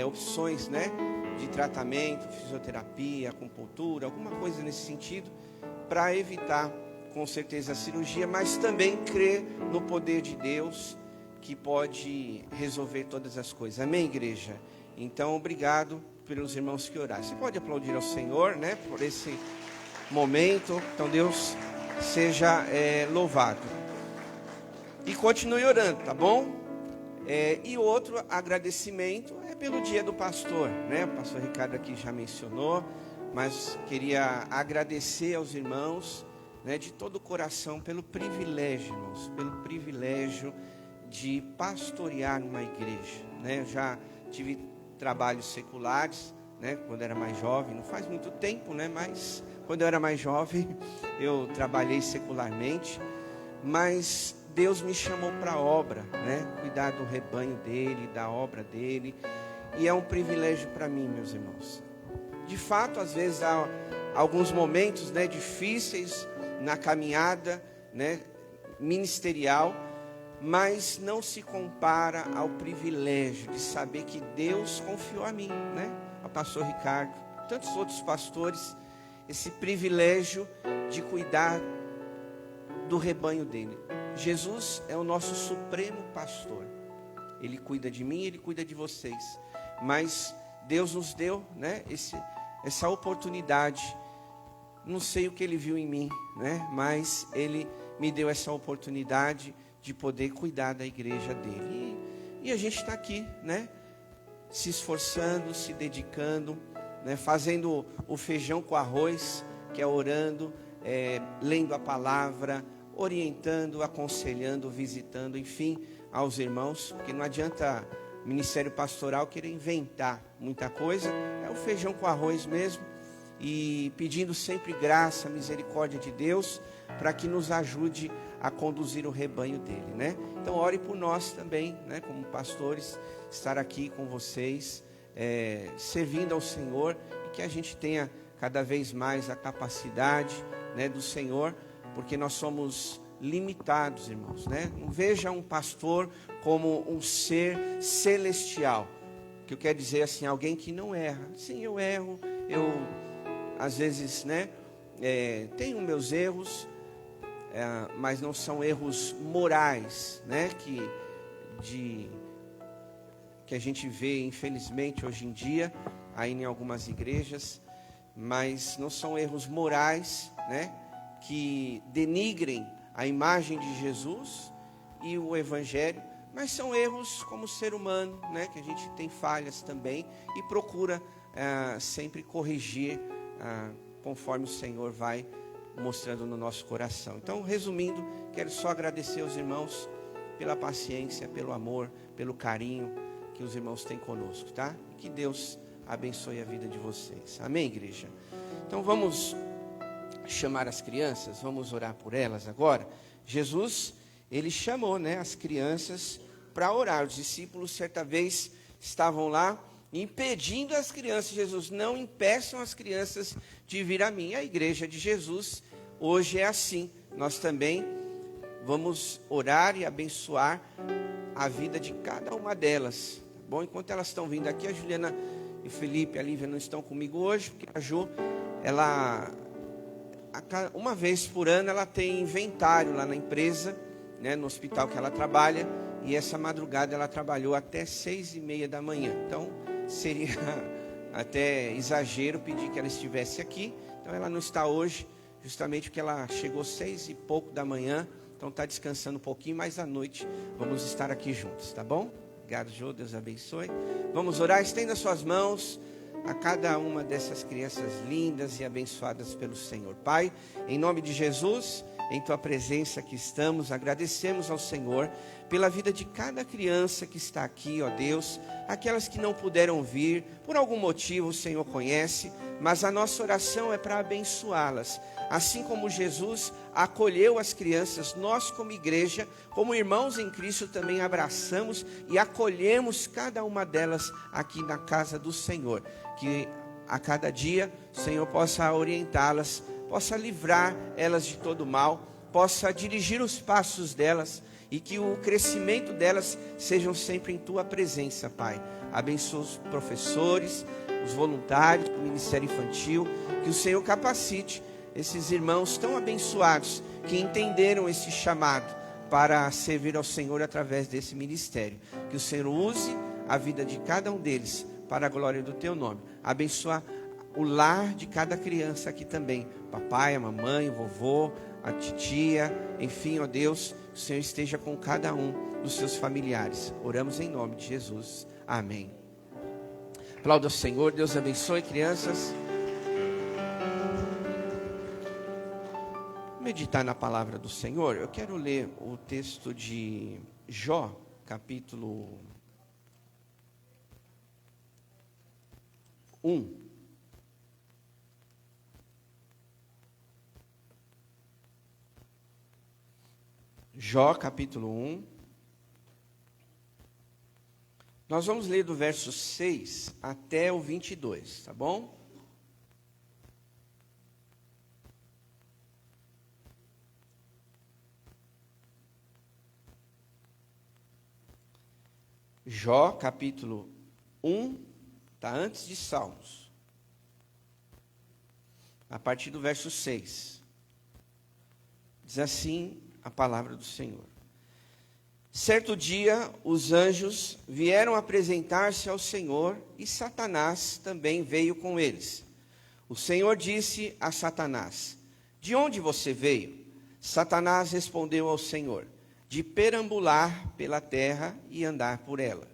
opções, né, de tratamento, fisioterapia, acupuntura, alguma coisa nesse sentido, para evitar, com certeza, a cirurgia, mas também crer no poder de Deus, que pode resolver todas as coisas. Amém, igreja? Então, obrigado pelos irmãos que oraram. Você pode aplaudir ao Senhor, né, por esse momento. Então, Deus seja louvado. E continue orando, tá bom? E outro agradecimento é pelo dia do pastor, né? O pastor Ricardo aqui já mencionou, mas queria agradecer aos irmãos, né, de todo o coração pelo privilégio, irmãos, pelo privilégio de pastorear uma igreja, né? Eu já tive trabalhos seculares, né, quando era mais jovem, não faz muito tempo, né, mas quando eu era mais jovem eu trabalhei secularmente, mas Deus me chamou para a obra, né? Cuidar do rebanho dele, da obra dele. E é um privilégio para mim, meus irmãos. De fato, às vezes há alguns momentos, né, difíceis na caminhada, né, ministerial, mas não se compara ao privilégio de saber que Deus confiou a mim, né? Ao pastor Ricardo, tantos outros pastores, esse privilégio de cuidar do rebanho dele. Jesus é o nosso supremo pastor. Ele cuida de mim, Ele cuida de vocês. Mas Deus nos deu, né, essa oportunidade. Não sei o que Ele viu em mim, né, mas Ele me deu essa oportunidade de poder cuidar da igreja dele. E a gente está aqui, né, se esforçando, se dedicando, né, fazendo o feijão com arroz, que é orando, lendo a palavra, orientando, aconselhando, visitando, enfim, aos irmãos, porque não adianta ministério pastoral querer inventar muita coisa, é o feijão com arroz mesmo, e pedindo sempre graça, misericórdia de Deus, para que nos ajude a conduzir o rebanho dele, né? Então ore por nós também, né, como pastores, estar aqui com vocês, servindo ao Senhor, e que a gente tenha cada vez mais a capacidade, né, do Senhor, porque nós somos limitados, irmãos, né? Não veja um pastor como um ser celestial, que eu quero dizer assim, alguém que não erra. Sim, eu erro, eu às vezes, né, tenho meus erros, mas não são erros morais, né, que a gente vê, infelizmente, hoje em dia, aí em algumas igrejas, mas não são erros morais, né, que denigrem a imagem de Jesus e o Evangelho, mas são erros como ser humano, né, que a gente tem falhas também e procura sempre corrigir conforme o Senhor vai mostrando no nosso coração. Então, resumindo, quero só agradecer aos irmãos pela paciência, pelo amor, pelo carinho que os irmãos têm conosco, tá? E que Deus abençoe a vida de vocês. Amém, igreja? Então, vamos chamar as crianças, vamos orar por elas agora. Jesus, ele chamou, né, as crianças para orar. Os discípulos, certa vez, estavam lá impedindo as crianças. Jesus, não impeçam as crianças de vir a mim. A igreja de Jesus hoje é assim. Nós também vamos orar e abençoar a vida de cada uma delas. Tá bom? Enquanto elas estão vindo aqui, a Juliana e o Felipe, a Lívia não estão comigo hoje, porque a Ju, ela, uma vez por ano, ela tem inventário lá na empresa, né, no hospital que ela trabalha, e essa madrugada ela trabalhou até 6:30 da manhã. Então, seria até exagero pedir que ela estivesse aqui. Então, ela não está hoje, justamente porque ela chegou 6 e pouco da manhã, então está descansando um pouquinho, mas à noite vamos estar aqui juntos, tá bom? Obrigado, Jô, Deus abençoe. Vamos orar, estenda suas mãos a cada uma dessas crianças lindas e abençoadas pelo Senhor. Pai, em nome de Jesus, em Tua presença que estamos, agradecemos ao Senhor pela vida de cada criança que está aqui, ó Deus, aquelas que não puderam vir, por algum motivo o Senhor conhece, mas a nossa oração é para abençoá-las. Assim como Jesus acolheu as crianças, nós como igreja, como irmãos em Cristo, também abraçamos e acolhemos cada uma delas aqui na casa do Senhor. Que a cada dia o Senhor possa orientá-las, possa livrar elas de todo mal, possa dirigir os passos delas e que o crescimento delas sejam sempre em Tua presença, Pai. Abençoa os professores, os voluntários do Ministério Infantil, que o Senhor capacite esses irmãos tão abençoados que entenderam esse chamado para servir ao Senhor através desse ministério. Que o Senhor use a vida de cada um deles para a glória do Teu nome. Abençoa o lar de cada criança aqui também. Papai, a mamãe, o vovô, a titia, enfim, ó Deus, que o Senhor esteja com cada um dos seus familiares. Oramos em nome de Jesus. Amém. Aplauda ao Senhor. Deus abençoe, crianças. Meditar na palavra do Senhor, eu quero ler o texto de Jó, capítulo 1. Jó, capítulo 1. Nós vamos ler do verso 6 até o 22, tá bom? Jó, capítulo 1, está antes de Salmos. A partir do verso 6. Diz assim a palavra do Senhor. Certo dia, os anjos vieram apresentar-se ao Senhor e Satanás também veio com eles. O Senhor disse a Satanás: de onde você veio? Satanás respondeu ao Senhor: de perambular pela terra e andar por ela.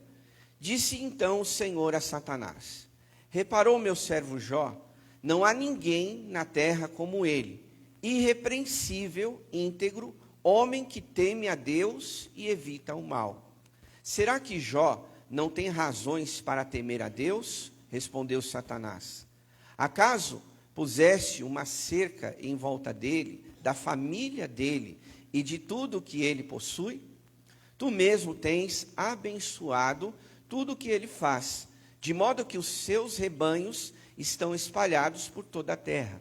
Disse então o Senhor a Satanás: reparou meu servo Jó? Não há ninguém na terra como ele, irrepreensível, íntegro, homem que teme a Deus e evita o mal. Será que Jó não tem razões para temer a Deus? Respondeu Satanás. Acaso puseste uma cerca em volta dele, da família dele e de tudo o que ele possui? Tu mesmo tens abençoado tudo o que ele faz, de modo que os seus rebanhos estão espalhados por toda a terra.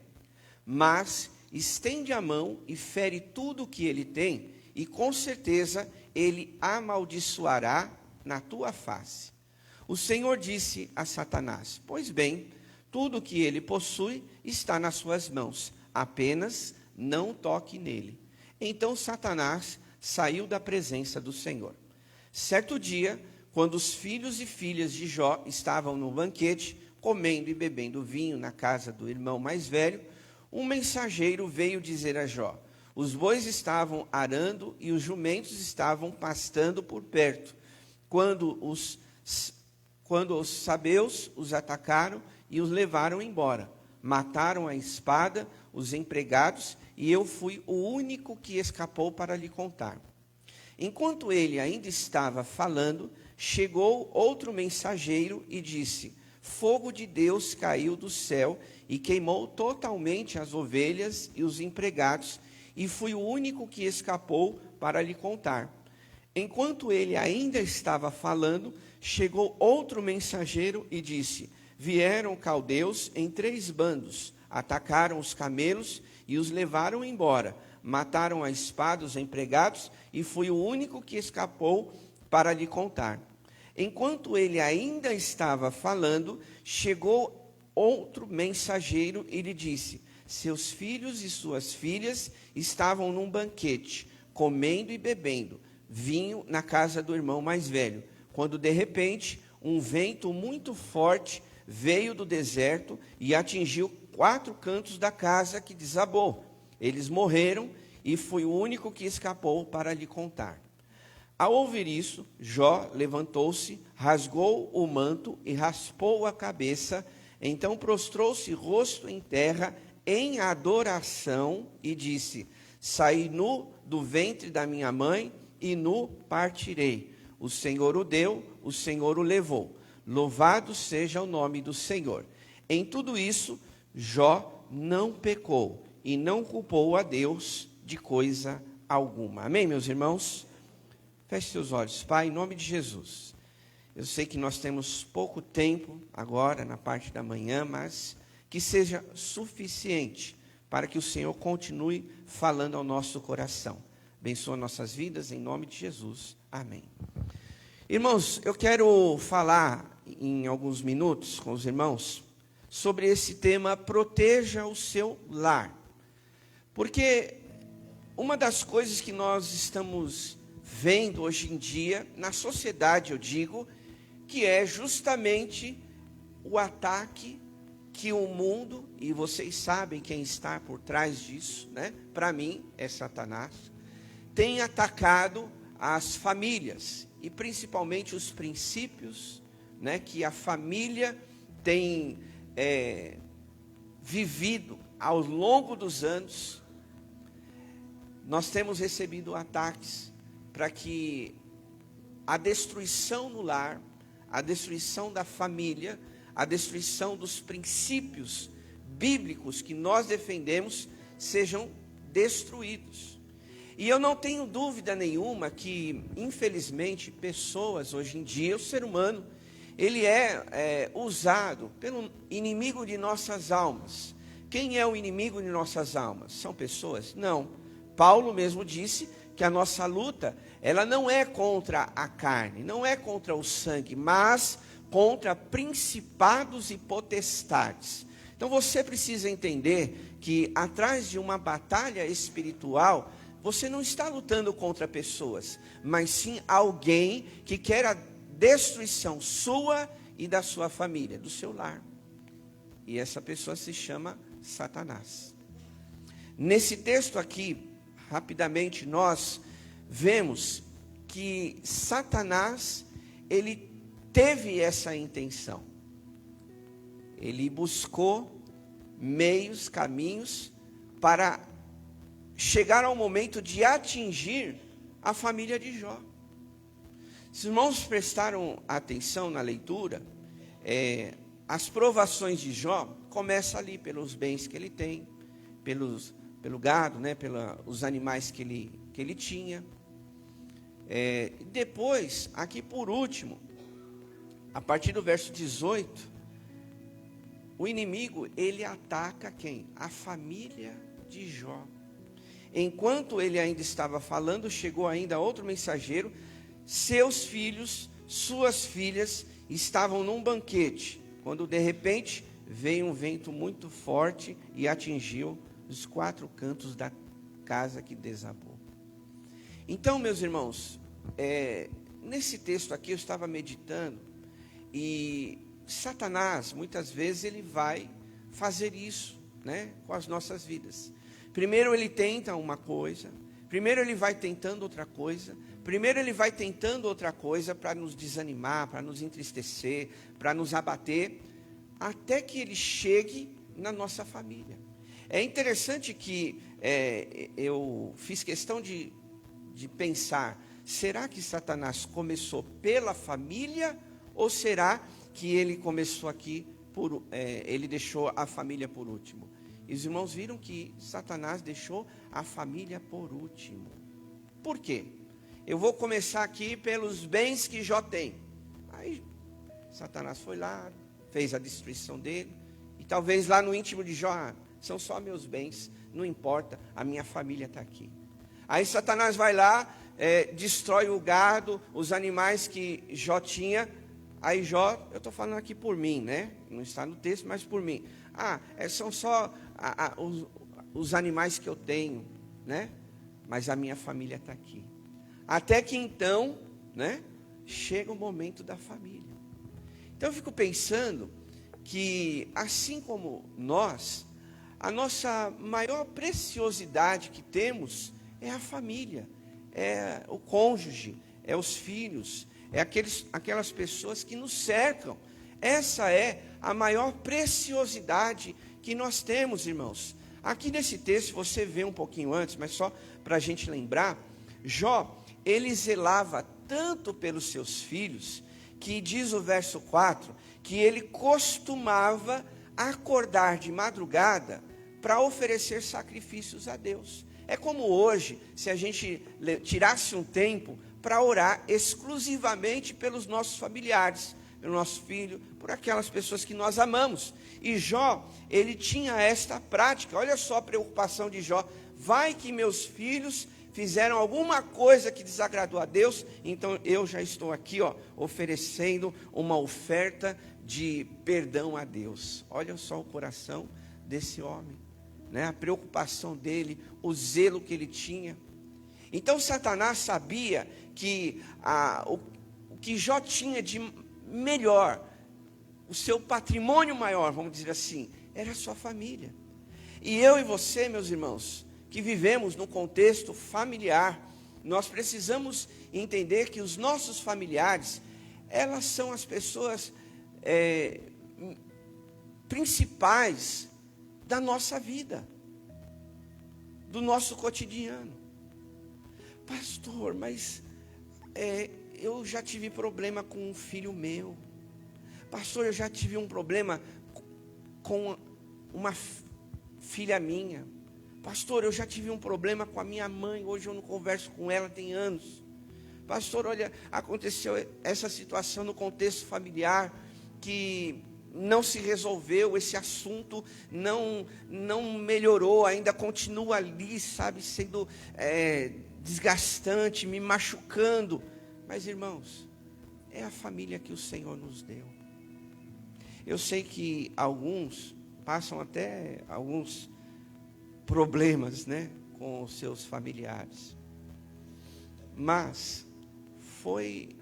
Mas estende a mão e fere tudo o que ele tem, e com certeza ele amaldiçoará na tua face. O Senhor disse a Satanás: pois bem, tudo o que ele possui está nas suas mãos, apenas não toque nele. Então Satanás saiu da presença do Senhor. Certo dia, quando os filhos e filhas de Jó estavam no banquete, comendo e bebendo vinho na casa do irmão mais velho, um mensageiro veio dizer a Jó: os bois estavam arando e os jumentos estavam pastando por perto, quando os sabeus os atacaram e os levaram embora. Mataram à espada os empregados, e eu fui o único que escapou para lhe contar. Enquanto ele ainda estava falando, chegou outro mensageiro e disse: fogo de Deus caiu do céu e queimou totalmente as ovelhas e os empregados, e fui o único que escapou para lhe contar. Enquanto ele ainda estava falando, chegou outro mensageiro e disse: vieram caldeus em 3 bandos, atacaram os camelos e os levaram embora, mataram à espada os empregados, e fui o único que escapou para lhe contar. Enquanto ele ainda estava falando, chegou outro mensageiro e lhe disse: seus filhos e suas filhas estavam num banquete, comendo e bebendo vinho na casa do irmão mais velho, quando de repente um vento muito forte veio do deserto e atingiu 4 cantos da casa, que desabou. Eles morreram e fui o único que escapou para lhe contar. Ao ouvir isso, Jó levantou-se, rasgou o manto e raspou a cabeça. Então prostrou-se rosto em terra em adoração e disse: saí nu do ventre da minha mãe e nu partirei. O Senhor o deu, o Senhor o levou. Louvado seja o nome do Senhor. Em tudo isso, Jó não pecou e não culpou a Deus de coisa alguma. Amém, meus irmãos? Feche seus olhos. Pai, em nome de Jesus. Eu sei que nós temos pouco tempo agora, na parte da manhã, mas que seja suficiente para que o Senhor continue falando ao nosso coração. Abençoa nossas vidas, em nome de Jesus. Amém. Irmãos, eu quero falar em alguns minutos com os irmãos sobre esse tema: proteja o seu lar. Porque uma das coisas que nós estamos vendo hoje em dia, na sociedade eu digo, que é justamente o ataque que o mundo, e vocês sabem quem está por trás disso, né? Para mim é Satanás, tem atacado as famílias, e principalmente os princípios, né, que a família tem vivido ao longo dos anos. Nós temos recebido ataques para que a destruição no lar, a destruição da família, a destruição dos princípios bíblicos que nós defendemos sejam destruídos. E eu não tenho dúvida nenhuma que, infelizmente, pessoas hoje em dia, o ser humano, ele é usado pelo inimigo de nossas almas. Quem é o inimigo de nossas almas? São pessoas? Não. Paulo mesmo disse que a nossa luta, ela não é contra a carne, não é contra o sangue, mas contra principados e potestades. Então você precisa entender que atrás de uma batalha espiritual você não está lutando contra pessoas, mas sim alguém que quer a destruição sua e da sua família, do seu lar. E essa pessoa se chama Satanás. Nesse texto aqui, rapidamente, nós vemos que Satanás, ele teve essa intenção. Ele buscou meios, caminhos para chegar ao momento de atingir a família de Jó. Se os irmãos prestaram atenção na leitura, as provações de Jó começam ali pelos bens que ele tem, pelo gado, né, pelos animais que ele tinha. Depois, aqui por último, a partir do verso 18, o inimigo, ele ataca quem? A família de Jó. Enquanto ele ainda estava falando, chegou ainda outro mensageiro. Seus filhos, suas filhas estavam num banquete, quando de repente veio um vento muito forte e atingiu os 4 cantos da casa, que desabou. Então, meus irmãos, nesse texto aqui eu estava meditando, e Satanás, muitas vezes, ele vai fazer isso, né, com as nossas vidas. Primeiro ele tenta uma coisa, primeiro ele vai tentando outra coisa, primeiro ele vai tentando outra coisa para nos desanimar, para nos entristecer, para nos abater, até que ele chegue na nossa família. É interessante que eu fiz questão de pensar, será que Satanás começou pela família, ou será que ele começou aqui, ele deixou a família por último? E os irmãos viram que Satanás deixou a família por último. Por quê? Eu vou começar aqui pelos bens que Jó tem. Aí Satanás foi lá, fez a destruição dele, e talvez lá no íntimo de Jó, são só meus bens, não importa, a minha família está aqui. Aí Satanás vai lá, destrói o gado, os animais que Jó tinha. Aí Jó, eu estou falando aqui por mim, né? Não está no texto, mas por mim. São só os animais que eu tenho, né? Mas a minha família está aqui. Até que então, né, chega o momento da família. Então eu fico pensando que, assim como nós, a nossa maior preciosidade que temos é a família, é o cônjuge, é os filhos, é aquelas pessoas que nos cercam. Essa é a maior preciosidade que nós temos, irmãos. Aqui nesse texto, você vê um pouquinho antes, mas só para a gente lembrar, Jó, ele zelava tanto pelos seus filhos, que diz o verso 4, que ele costumava acordar de madrugada para oferecer sacrifícios a Deus. É como hoje, se a gente tirasse um tempo para orar exclusivamente pelos nossos familiares, pelo nosso filho, por aquelas pessoas que nós amamos. E Jó, ele tinha esta prática. Olha só a preocupação de Jó. Vai que meus filhos fizeram alguma coisa que desagradou a Deus, então eu já estou aqui, oferecendo uma oferta de perdão a Deus. Olha só o coração desse homem, né? A preocupação dele, o zelo que ele tinha. Então Satanás sabia que o que Jó tinha de melhor, o seu patrimônio maior, vamos dizer assim, era a sua família. E eu e você, meus irmãos, que vivemos num contexto familiar, nós precisamos entender que os nossos familiares, elas são as pessoas principais da nossa vida, do nosso cotidiano. Pastor, mas eu já tive problema com um filho meu. Pastor, eu já tive um problema com uma filha minha. Pastor, eu já tive um problema com a minha mãe, hoje eu não converso com ela, tem anos. Pastor, olha, aconteceu essa situação no contexto familiar, que não se resolveu, esse assunto não melhorou, ainda continua ali, sabe, sendo desgastante, me machucando. Mas, irmãos, é a família que o Senhor nos deu. Eu sei que alguns passam até alguns problemas, né, com os seus familiares. Mas foi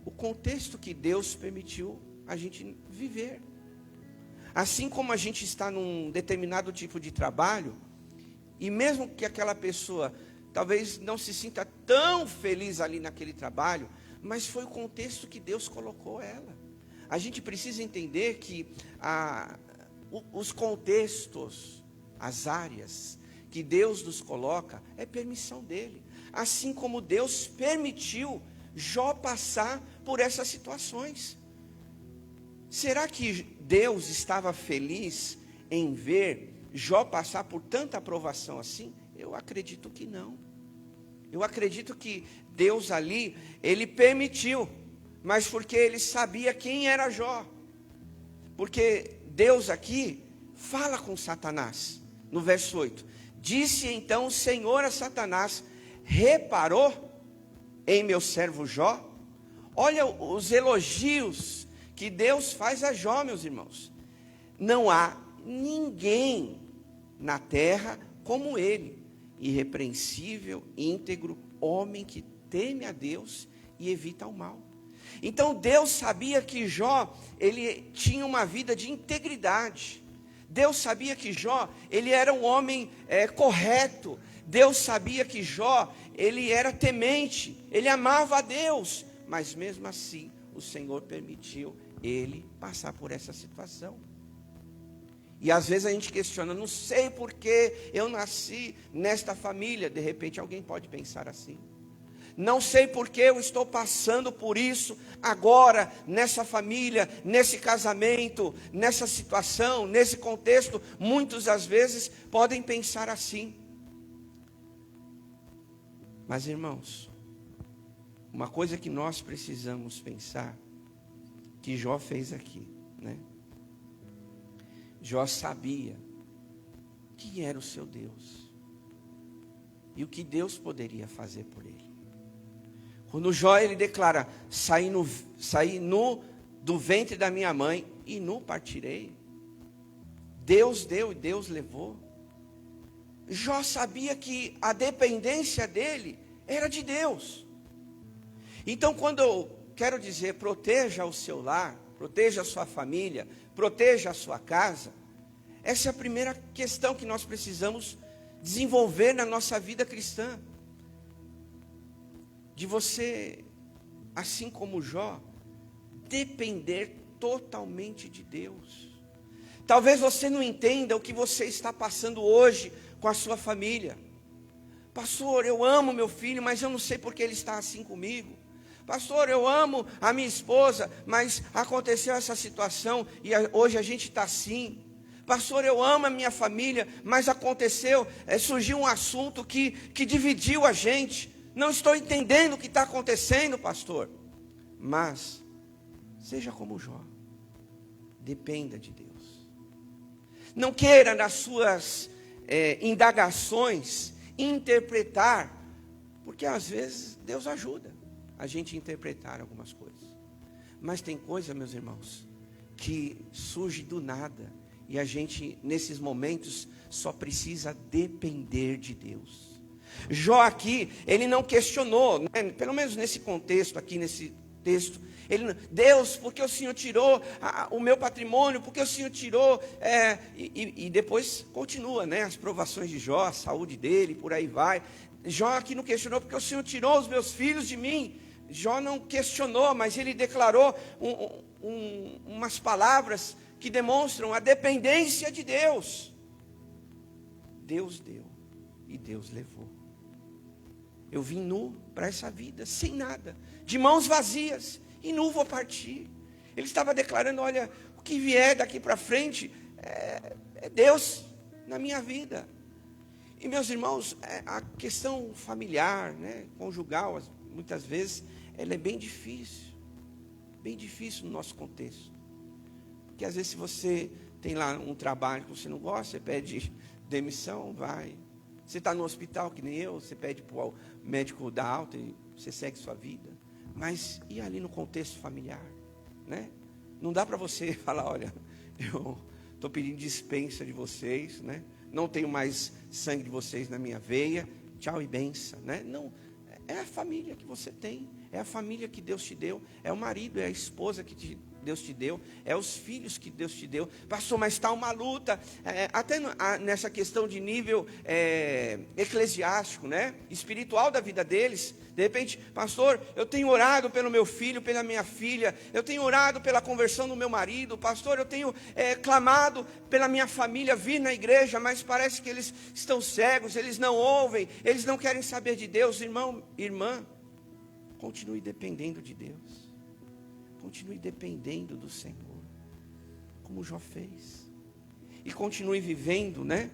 o contexto que Deus permitiu a gente viver. Assim como a gente está num determinado tipo de trabalho, e mesmo que aquela pessoa talvez não se sinta tão feliz ali naquele trabalho, mas foi o contexto que Deus colocou ela. A gente precisa entender que os contextos, as áreas que Deus nos coloca, é permissão dele. Assim como Deus permitiu Jó passar por essas situações. Será que Deus estava feliz em ver Jó passar por tanta aprovação assim? Eu acredito que não. Eu acredito que Deus ali, ele permitiu, mas porque ele sabia quem era Jó. Porque Deus aqui fala com Satanás, no verso 8. Disse então o Senhor a Satanás: reparou em meu servo Jó? Olha os elogios que Deus faz a Jó, meus irmãos. Não há ninguém na terra como ele, irrepreensível, íntegro, homem que teme a Deus e evita o mal. Então Deus sabia que Jó, ele tinha uma vida de integridade. Deus sabia que Jó, ele era um homem correto. Deus sabia que Jó, ele era temente, ele amava a Deus. Mas mesmo assim, o Senhor permitiu ele passar por essa situação. E às vezes a gente questiona, não sei por que eu nasci nesta família. De repente alguém pode pensar assim. Não sei por que eu estou passando por isso agora, nessa família, nesse casamento, nessa situação, nesse contexto. Muitos às vezes podem pensar assim. Mas irmãos, uma coisa que nós precisamos pensar, que Jó fez aqui, né? Jó sabia quem era o seu Deus e o que Deus poderia fazer por ele. Quando Jó ele declara: saí nu do ventre da minha mãe e nu partirei. Deus deu e Deus levou. Jó sabia que a dependência dele era de Deus. Então, quando eu quero dizer proteja o seu lar, proteja a sua família, proteja a sua casa, essa é a primeira questão que nós precisamos desenvolver na nossa vida cristã. De você, assim como Jó, depender totalmente de Deus. Talvez você não entenda o que você está passando hoje com a sua família. Pastor, eu amo meu filho, mas eu não sei porque ele está assim comigo. Pastor, eu amo a minha esposa, mas aconteceu essa situação e hoje a gente está assim. Pastor, eu amo a minha família, mas surgiu um assunto que dividiu a gente. Não estou entendendo o que está acontecendo, pastor. Mas, seja como Jó, dependa de Deus. Não queira nas suas indagações interpretar, porque às vezes Deus ajuda a gente a interpretar algumas coisas. Mas tem coisa, meus irmãos, que surge do nada, e a gente, nesses momentos, só precisa depender de Deus. Jó aqui, ele não questionou, né? Pelo menos nesse contexto aqui, nesse texto, Deus, por que o Senhor tirou o meu patrimônio, por que o Senhor tirou, e depois continua, né? As provações de Jó, a saúde dele, por aí vai. Jó aqui não questionou, porque o Senhor tirou os meus filhos de mim. Jó não questionou, mas ele declarou umas palavras que demonstram a dependência de Deus. Deus deu e Deus levou. Eu vim nu para essa vida, sem nada, de mãos vazias, e nu vou partir. Ele estava declarando, olha, o que vier daqui para frente é Deus na minha vida. E meus irmãos, a questão familiar, né, conjugal, muitas vezes, ela é bem difícil no nosso contexto. Porque às vezes se você tem lá um trabalho que você não gosta, você pede demissão, vai. Você está no hospital, que nem eu, você pede para o médico dar alta e você segue sua vida. Mas e ali no contexto familiar? Né? Não dá para você falar, olha, eu estou pedindo dispensa de vocês, né? não tenho mais sangue de vocês na minha veia, tchau e benção, né? Não, é a família que você tem, é a família que Deus te deu, é o marido, é a esposa que Deus te deu, é os filhos que Deus te deu. Pastor, mas está uma luta, até nessa questão de nível eclesiástico, né? Espiritual da vida deles. De repente, pastor, eu tenho orado pelo meu filho, pela minha filha, eu tenho orado pela conversão do meu marido, pastor, eu tenho clamado pela minha família vir na igreja, mas parece que eles estão cegos, eles não ouvem, eles não querem saber de Deus. Irmão, irmã, continue dependendo de Deus, continue dependendo do Senhor, como Jó fez, e continue vivendo, né,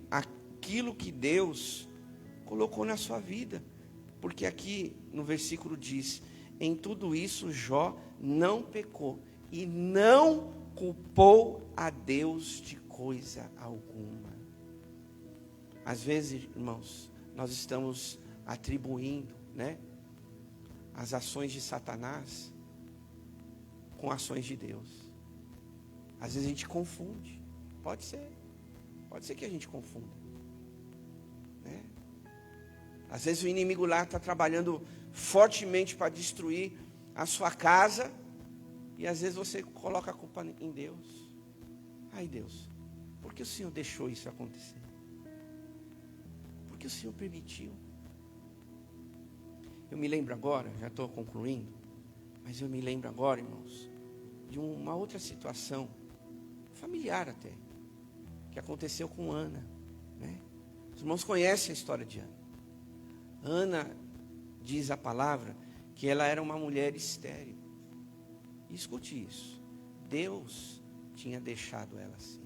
aquilo que Deus colocou na sua vida. Porque aqui no versículo diz: em tudo isso Jó não pecou e não culpou a Deus de coisa alguma. Às vezes, irmãos, nós estamos atribuindo, né, as ações de Satanás com ações de Deus. Às vezes a gente confunde. Pode ser que a gente confunda, né? Às vezes o inimigo lá está trabalhando fortemente para destruir a sua casa, e às vezes você coloca a culpa em Deus. Ai, Deus, por que o Senhor deixou isso acontecer? Por que o Senhor permitiu? Eu me lembro agora, já estou concluindo, mas eu me lembro agora, irmãos, de uma outra situação, familiar até, que aconteceu com Ana, né? Os irmãos conhecem a história de Ana. Ana, diz a palavra, que ela era uma mulher estéril. E escute isso, Deus tinha deixado ela assim.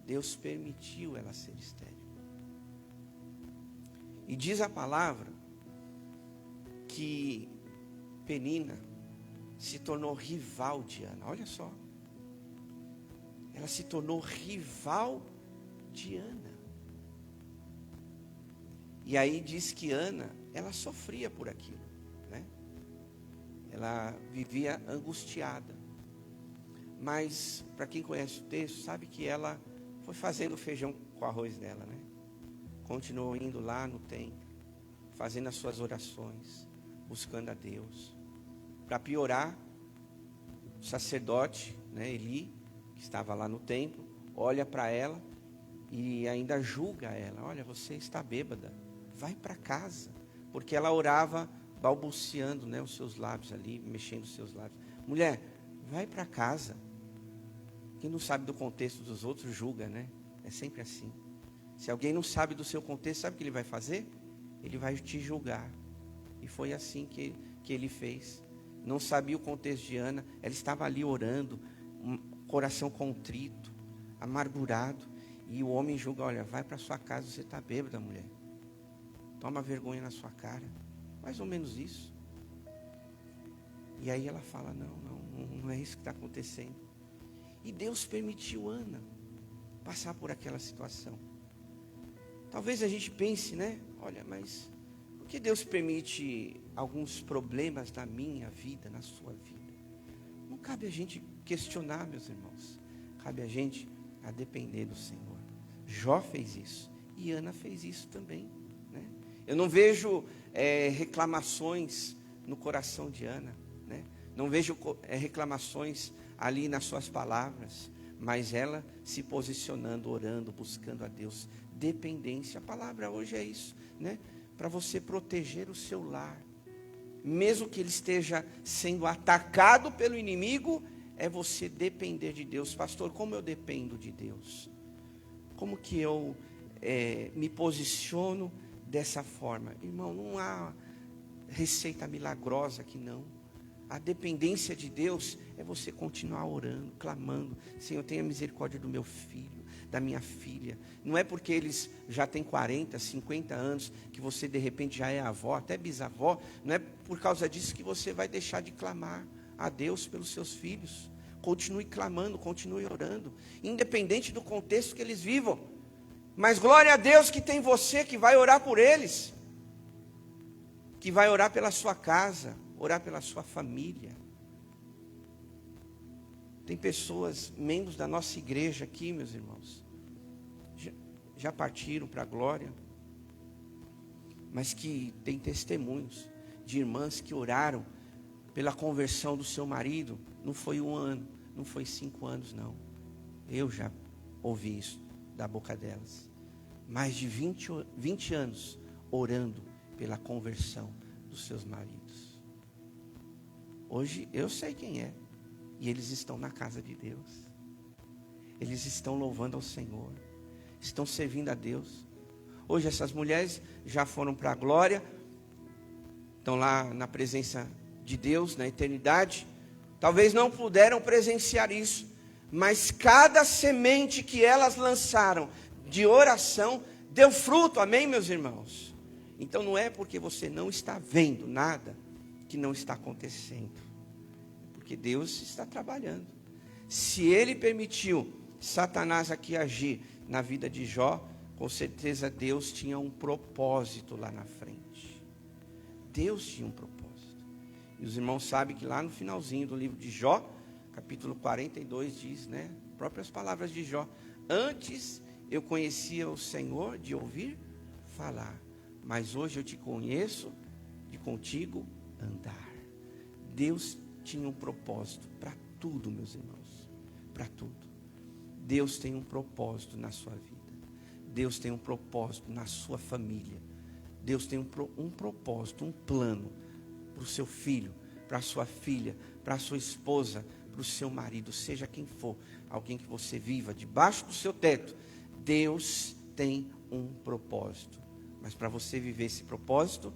Deus permitiu ela ser estéril. E diz a palavra que Penina se tornou rival de Ana. Olha só, ela se tornou rival de Ana. E aí diz que Ana, ela sofria por aquilo, né? Ela vivia angustiada. Mas, para quem conhece o texto, sabe que ela foi fazendo feijão com arroz dela, né? Continuou indo lá no templo, fazendo as suas orações, buscando a Deus. Para piorar, o sacerdote, né, Eli, que estava lá no templo, olha para ela e ainda julga ela. Olha, você está bêbada. Vai para casa, porque ela orava balbuciando, né, os seus lábios ali, mexendo os seus lábios. Mulher, vai para casa. Quem não sabe do contexto dos outros julga, né? É sempre assim. Se alguém não sabe do seu contexto, sabe o que ele vai fazer? Ele vai te julgar. E foi assim que ele fez. Não sabia o contexto de Ana, ela estava ali orando, um coração contrito, amargurado, e o homem julga: olha, vai para sua casa, você está bêbada, mulher. Toma vergonha na sua cara. Mais ou menos isso. E aí ela fala: não é isso que está acontecendo. E Deus permitiu Ana passar por aquela situação. Talvez a gente pense, né? Olha, mas por que Deus permite alguns problemas na minha vida, na sua vida? Não cabe a gente questionar, meus irmãos. Cabe a gente a depender do Senhor. Jó fez isso. E Ana fez isso também. Eu não vejo reclamações no coração de Ana, né? Não vejo reclamações ali nas suas palavras, mas ela se posicionando, orando, buscando a Deus. Dependência, a palavra hoje é isso, né? Para você proteger o seu lar, mesmo que ele esteja sendo atacado pelo inimigo, é você depender de Deus. Pastor, como eu dependo de Deus? Como que eu me posiciono dessa forma? Irmão, não há receita milagrosa aqui, não. A dependência de Deus é você continuar orando, clamando: Senhor, tenha misericórdia do meu filho, da minha filha. Não é porque eles já têm 40, 50 anos que você de repente já é avó, até bisavó. Não é por causa disso que você vai deixar de clamar a Deus pelos seus filhos. Continue clamando, continue orando, independente do contexto que eles vivam. Mas glória a Deus que tem você que vai orar por eles, que vai orar pela sua casa, orar pela sua família. Tem pessoas, membros da nossa igreja aqui, meus irmãos, já partiram para a glória, mas que tem testemunhos de irmãs que oraram pela conversão do seu marido. Não foi 1 ano, não foi 5 anos, não. Eu já ouvi isso da boca delas. Mais de 20 anos orando pela conversão dos seus maridos. Hoje eu sei quem é. E eles estão na casa de Deus. Eles estão louvando ao Senhor. Estão servindo a Deus. Hoje essas mulheres já foram para a glória. Estão lá na presença de Deus, na eternidade. Talvez não puderam presenciar isso. Mas cada semente que elas lançaram de oração deu fruto. Amém, meus irmãos? Então não é porque você não está vendo nada que não está acontecendo. Porque Deus está trabalhando. Se Ele permitiu Satanás aqui agir na vida de Jó, com certeza Deus tinha um propósito lá na frente. Deus tinha um propósito. E os irmãos sabem que lá no finalzinho do livro de Jó, capítulo 42 diz, né? Próprias palavras de Jó. Antes eu conhecia o Senhor de ouvir falar, mas hoje eu te conheço de contigo andar. Deus tinha um propósito para tudo, meus irmãos, para tudo. Deus tem um propósito na sua vida. Deus tem um propósito na sua família. Deus tem um propósito, um plano para o seu filho, para a sua filha, para a sua esposa, para o seu marido, seja quem for, alguém que você viva debaixo do seu teto. Deus tem um propósito. Mas para você viver esse propósito,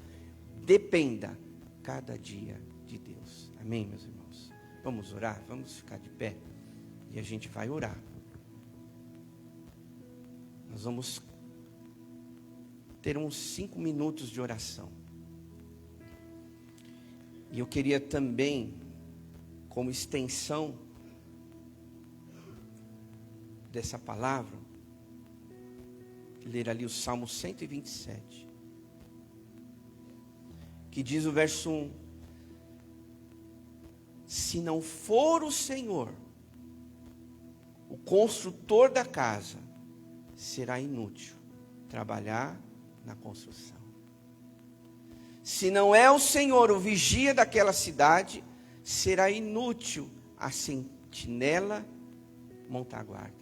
dependa cada dia de Deus. Amém, meus irmãos? Vamos orar? Vamos ficar de pé e a gente vai orar. Nós vamos ter uns 5 minutos de oração. E eu queria também, como extensão dessa palavra, ler ali o Salmo 127, que diz o verso 1: se não for o Senhor o construtor da casa, será inútil trabalhar na construção. Se não é o Senhor o vigia daquela cidade, será inútil a sentinela montar guarda.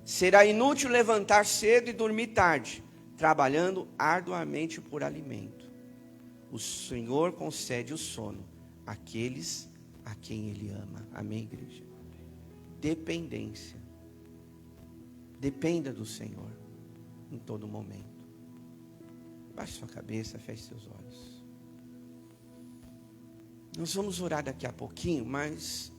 Será inútil levantar cedo e dormir tarde, trabalhando arduamente por alimento. O Senhor concede o sono àqueles a quem Ele ama. Amém, igreja? Dependência. Dependa do Senhor em todo momento. Baixe sua cabeça, feche seus olhos. Nós vamos orar daqui a pouquinho, mas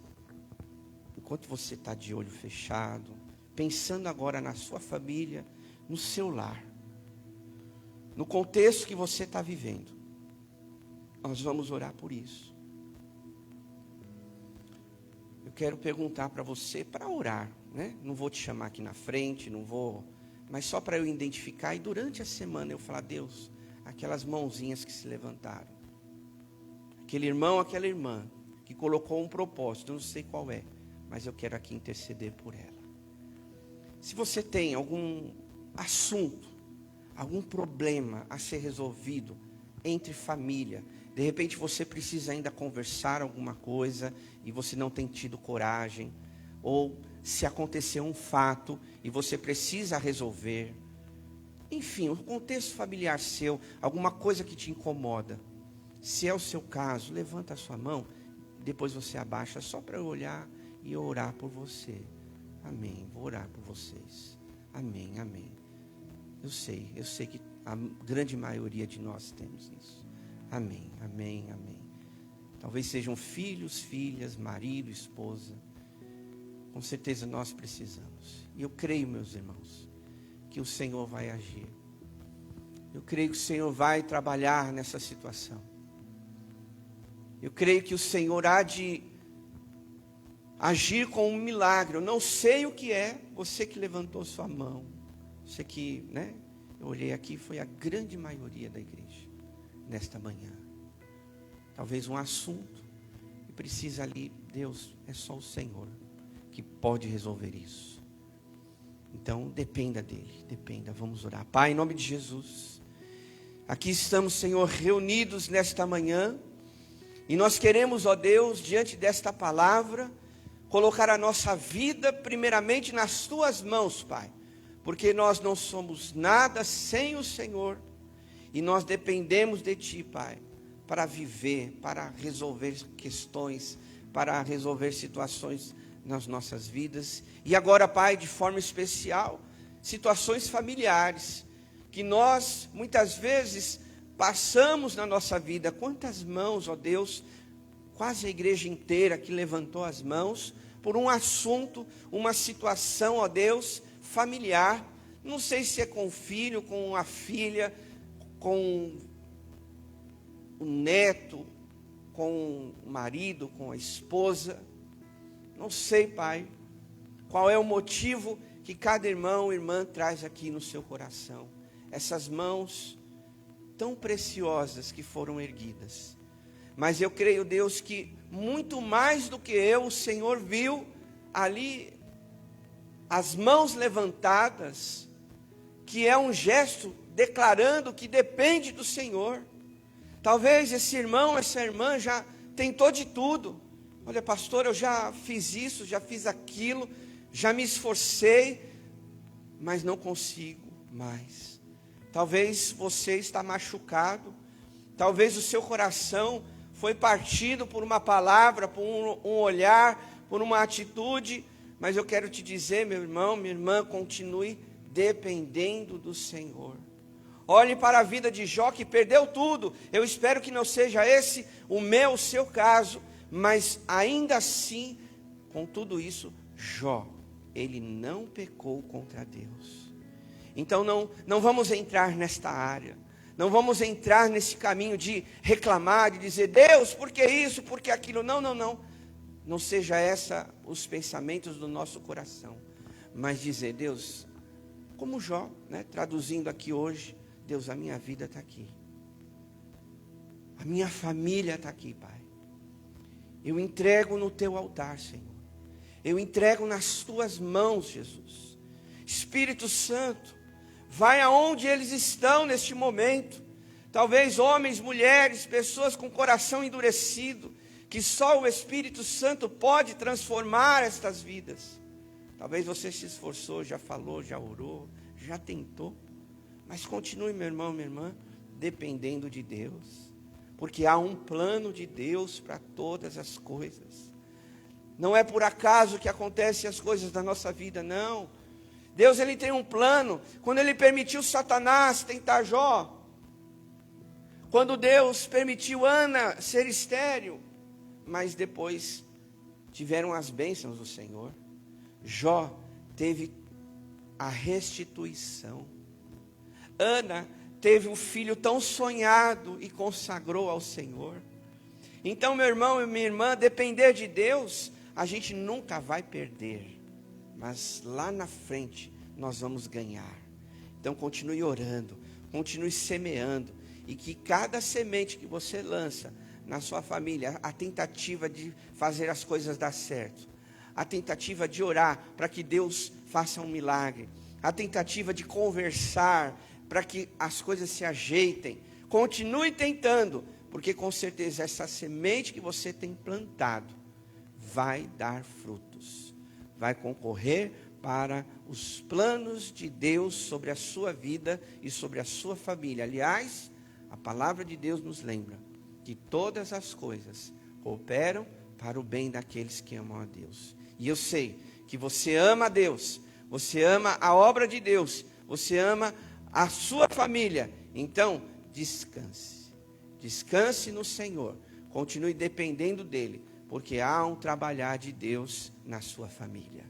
enquanto você está de olho fechado, pensando agora na sua família, no seu lar, no contexto que você está vivendo, nós vamos orar por isso. Eu quero perguntar para você, para orar, né? Não vou te chamar aqui na frente, não vou, mas só para eu identificar e durante a semana eu falar: Deus, aquelas mãozinhas que se levantaram, aquele irmão, aquela irmã que colocou um propósito, eu não sei qual é, mas eu quero aqui interceder por ela. Se você tem algum assunto, algum problema a ser resolvido entre família, de repente você precisa ainda conversar alguma coisa e você não tem tido coragem, ou se aconteceu um fato e você precisa resolver, enfim, o contexto familiar seu, alguma coisa que te incomoda, se é o seu caso, levanta a sua mão, depois você abaixa só para eu olhar e orar por você. Amém, vou orar por vocês. Amém, amém. Eu sei que a grande maioria de nós temos isso. Amém, amém, amém. Talvez sejam filhos, filhas, marido, esposa. Com certeza nós precisamos. E eu creio, meus irmãos, que o Senhor vai agir. Eu creio que o Senhor vai trabalhar nessa situação. Eu creio que o Senhor há de agir com um milagre. Eu não sei o que é, você que levantou sua mão. Você que, né? Eu olhei aqui, foi a grande maioria da igreja, nesta manhã. Talvez um assunto, e precisa ali, Deus, é só o Senhor que pode resolver isso. Então, dependa dele, dependa. Vamos orar. Pai, em nome de Jesus, aqui estamos, Senhor, reunidos nesta manhã, e nós queremos, ó Deus, diante desta palavra, colocar a nossa vida primeiramente nas tuas mãos, Pai, porque nós não somos nada sem o Senhor, e nós dependemos de Ti, Pai, para viver, para resolver questões, para resolver situações nas nossas vidas. E agora, Pai, de forma especial, situações familiares, que nós muitas vezes passamos na nossa vida. Quantas mãos, ó Deus, quase a igreja inteira que levantou as mãos, por um assunto, uma situação, ó Deus, familiar. Não sei se é com o filho, com a filha, com o neto, com o marido, com a esposa. Não sei, Pai, qual é o motivo que cada irmão e irmã traz aqui no seu coração. Essas mãos tão preciosas que foram erguidas. Mas eu creio, Deus, que muito mais do que eu, o Senhor viu ali as mãos levantadas, que é um gesto declarando que depende do Senhor. Talvez esse irmão, essa irmã já tentou de tudo. Olha, pastor, eu já fiz isso, já fiz aquilo, já me esforcei, mas não consigo mais. Talvez você está machucado, talvez o seu coração foi partido por uma palavra, por um olhar, por uma atitude, mas eu quero te dizer, meu irmão, minha irmã, continue dependendo do Senhor. Olhe para a vida de Jó, que perdeu tudo. Eu espero que não seja esse o seu caso, mas ainda assim, com tudo isso, Jó, ele não pecou contra Deus. Então não vamos entrar nesta área, não vamos entrar nesse caminho de reclamar, de dizer, Deus, por que isso, por que aquilo? Não seja essa os pensamentos do nosso coração, mas dizer, Deus, como Jó, né, traduzindo aqui hoje, Deus, a minha vida está aqui, a minha família está aqui, Pai. Eu entrego no teu altar, Senhor. Eu entrego nas tuas mãos, Jesus. Espírito Santo, vai aonde eles estão neste momento. Talvez homens, mulheres, pessoas com coração endurecido, que só o Espírito Santo pode transformar estas vidas. Talvez você se esforçou, já falou, já orou, já tentou. Mas continue, meu irmão, minha irmã, dependendo de Deus. Porque há um plano de Deus para todas as coisas. Não é por acaso que acontecem as coisas da nossa vida, não. Deus, ele tem um plano. Quando ele permitiu Satanás tentar Jó, quando Deus permitiu Ana ser estéril, mas depois tiveram as bênçãos do Senhor. Jó teve a restituição. Ana teve um filho tão sonhado e consagrou ao Senhor. Então, meu irmão e minha irmã, depender de Deus, a gente nunca vai perder, mas lá na frente nós vamos ganhar. Então continue orando, continue semeando, e que cada semente que você lança na sua família, a tentativa de fazer as coisas dar certo, a tentativa de orar para que Deus faça um milagre, a tentativa de conversar para que as coisas se ajeitem, continue tentando, porque com certeza essa semente que você tem plantado vai dar frutos, vai concorrer para os planos de Deus sobre a sua vida e sobre a sua família. Aliás, a palavra de Deus nos lembra que todas as coisas cooperam para o bem daqueles que amam a Deus. E eu sei que você ama a Deus, você ama a obra de Deus, você ama a sua família. Então, descanse. Descanse no Senhor. Continue dependendo dEle, porque há um trabalhar de Deus na sua família.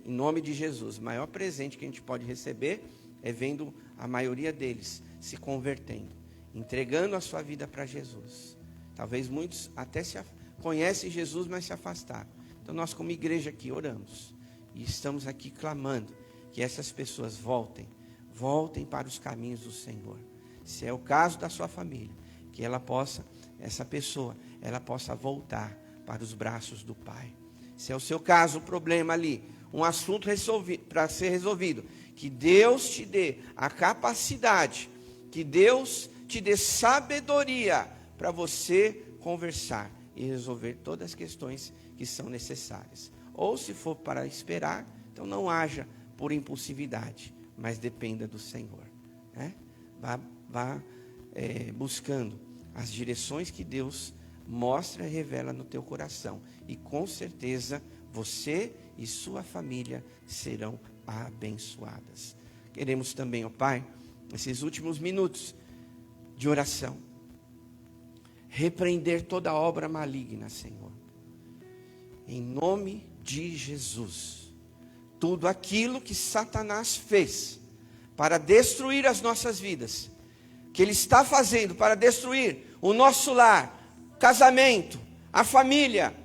Em nome de Jesus, o maior presente que a gente pode receber é vendo a maioria deles se convertendo, entregando a sua vida para Jesus. Talvez muitos até conhecem Jesus, mas se afastaram. Então nós, como igreja aqui, oramos e estamos aqui clamando que essas pessoas voltem para os caminhos do Senhor. Se é o caso da sua família, que essa pessoa possa voltar para os braços do Pai. Se é o seu caso, o problema ali, um assunto para ser resolvido, que Deus te dê a capacidade, que Deus te dê sabedoria para você conversar e resolver todas as questões que são necessárias. Ou se for para esperar, então não haja por impulsividade, mas dependa do Senhor, né? Vá buscando as direções que Deus mostra e revela no teu coração. E com certeza você e sua família serão abençoadas. Queremos também, ó Pai, nesses últimos minutos de oração, repreender toda obra maligna, Senhor. Em nome de Jesus. Tudo aquilo que Satanás fez para destruir as nossas vidas, que ele está fazendo para destruir o nosso lar, casamento, a família,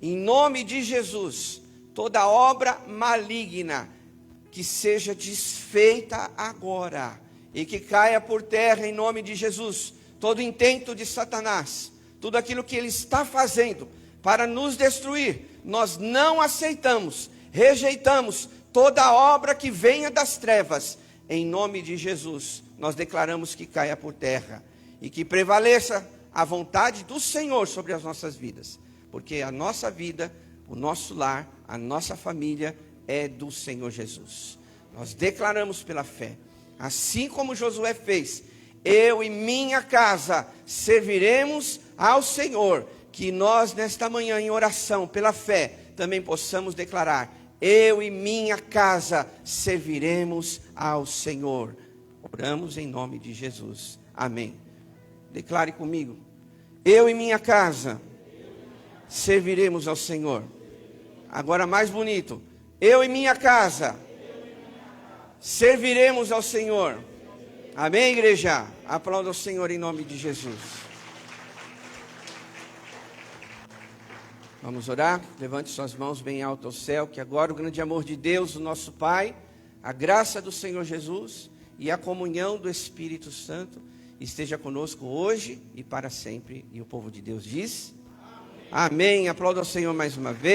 em nome de Jesus, toda obra maligna que seja desfeita agora e que caia por terra em nome de Jesus. Todo intento de Satanás, tudo aquilo que ele está fazendo para nos destruir, nós não aceitamos, rejeitamos toda obra que venha das trevas. Em nome de Jesus, nós declaramos que caia por terra e que prevaleça a vontade do Senhor sobre as nossas vidas, porque a nossa vida, o nosso lar, a nossa família é do Senhor Jesus. Nós declaramos pela fé, assim como Josué fez: eu e minha casa serviremos ao Senhor. Que nós nesta manhã em oração pela fé também possamos declarar: eu e minha casa serviremos ao Senhor. Oramos em nome de Jesus. Amém. Declare comigo: eu e minha casa serviremos ao Senhor. Agora mais bonito: eu e minha casa serviremos ao Senhor. Amém, igreja? Aplauda o Senhor em nome de Jesus. Vamos orar? Levante suas mãos bem alto ao céu, que agora o grande amor de Deus, o nosso Pai, a graça do Senhor Jesus e a comunhão do Espírito Santo esteja conosco hoje e para sempre. E o povo de Deus diz: amém. Amém. Aplauda o Senhor mais uma vez.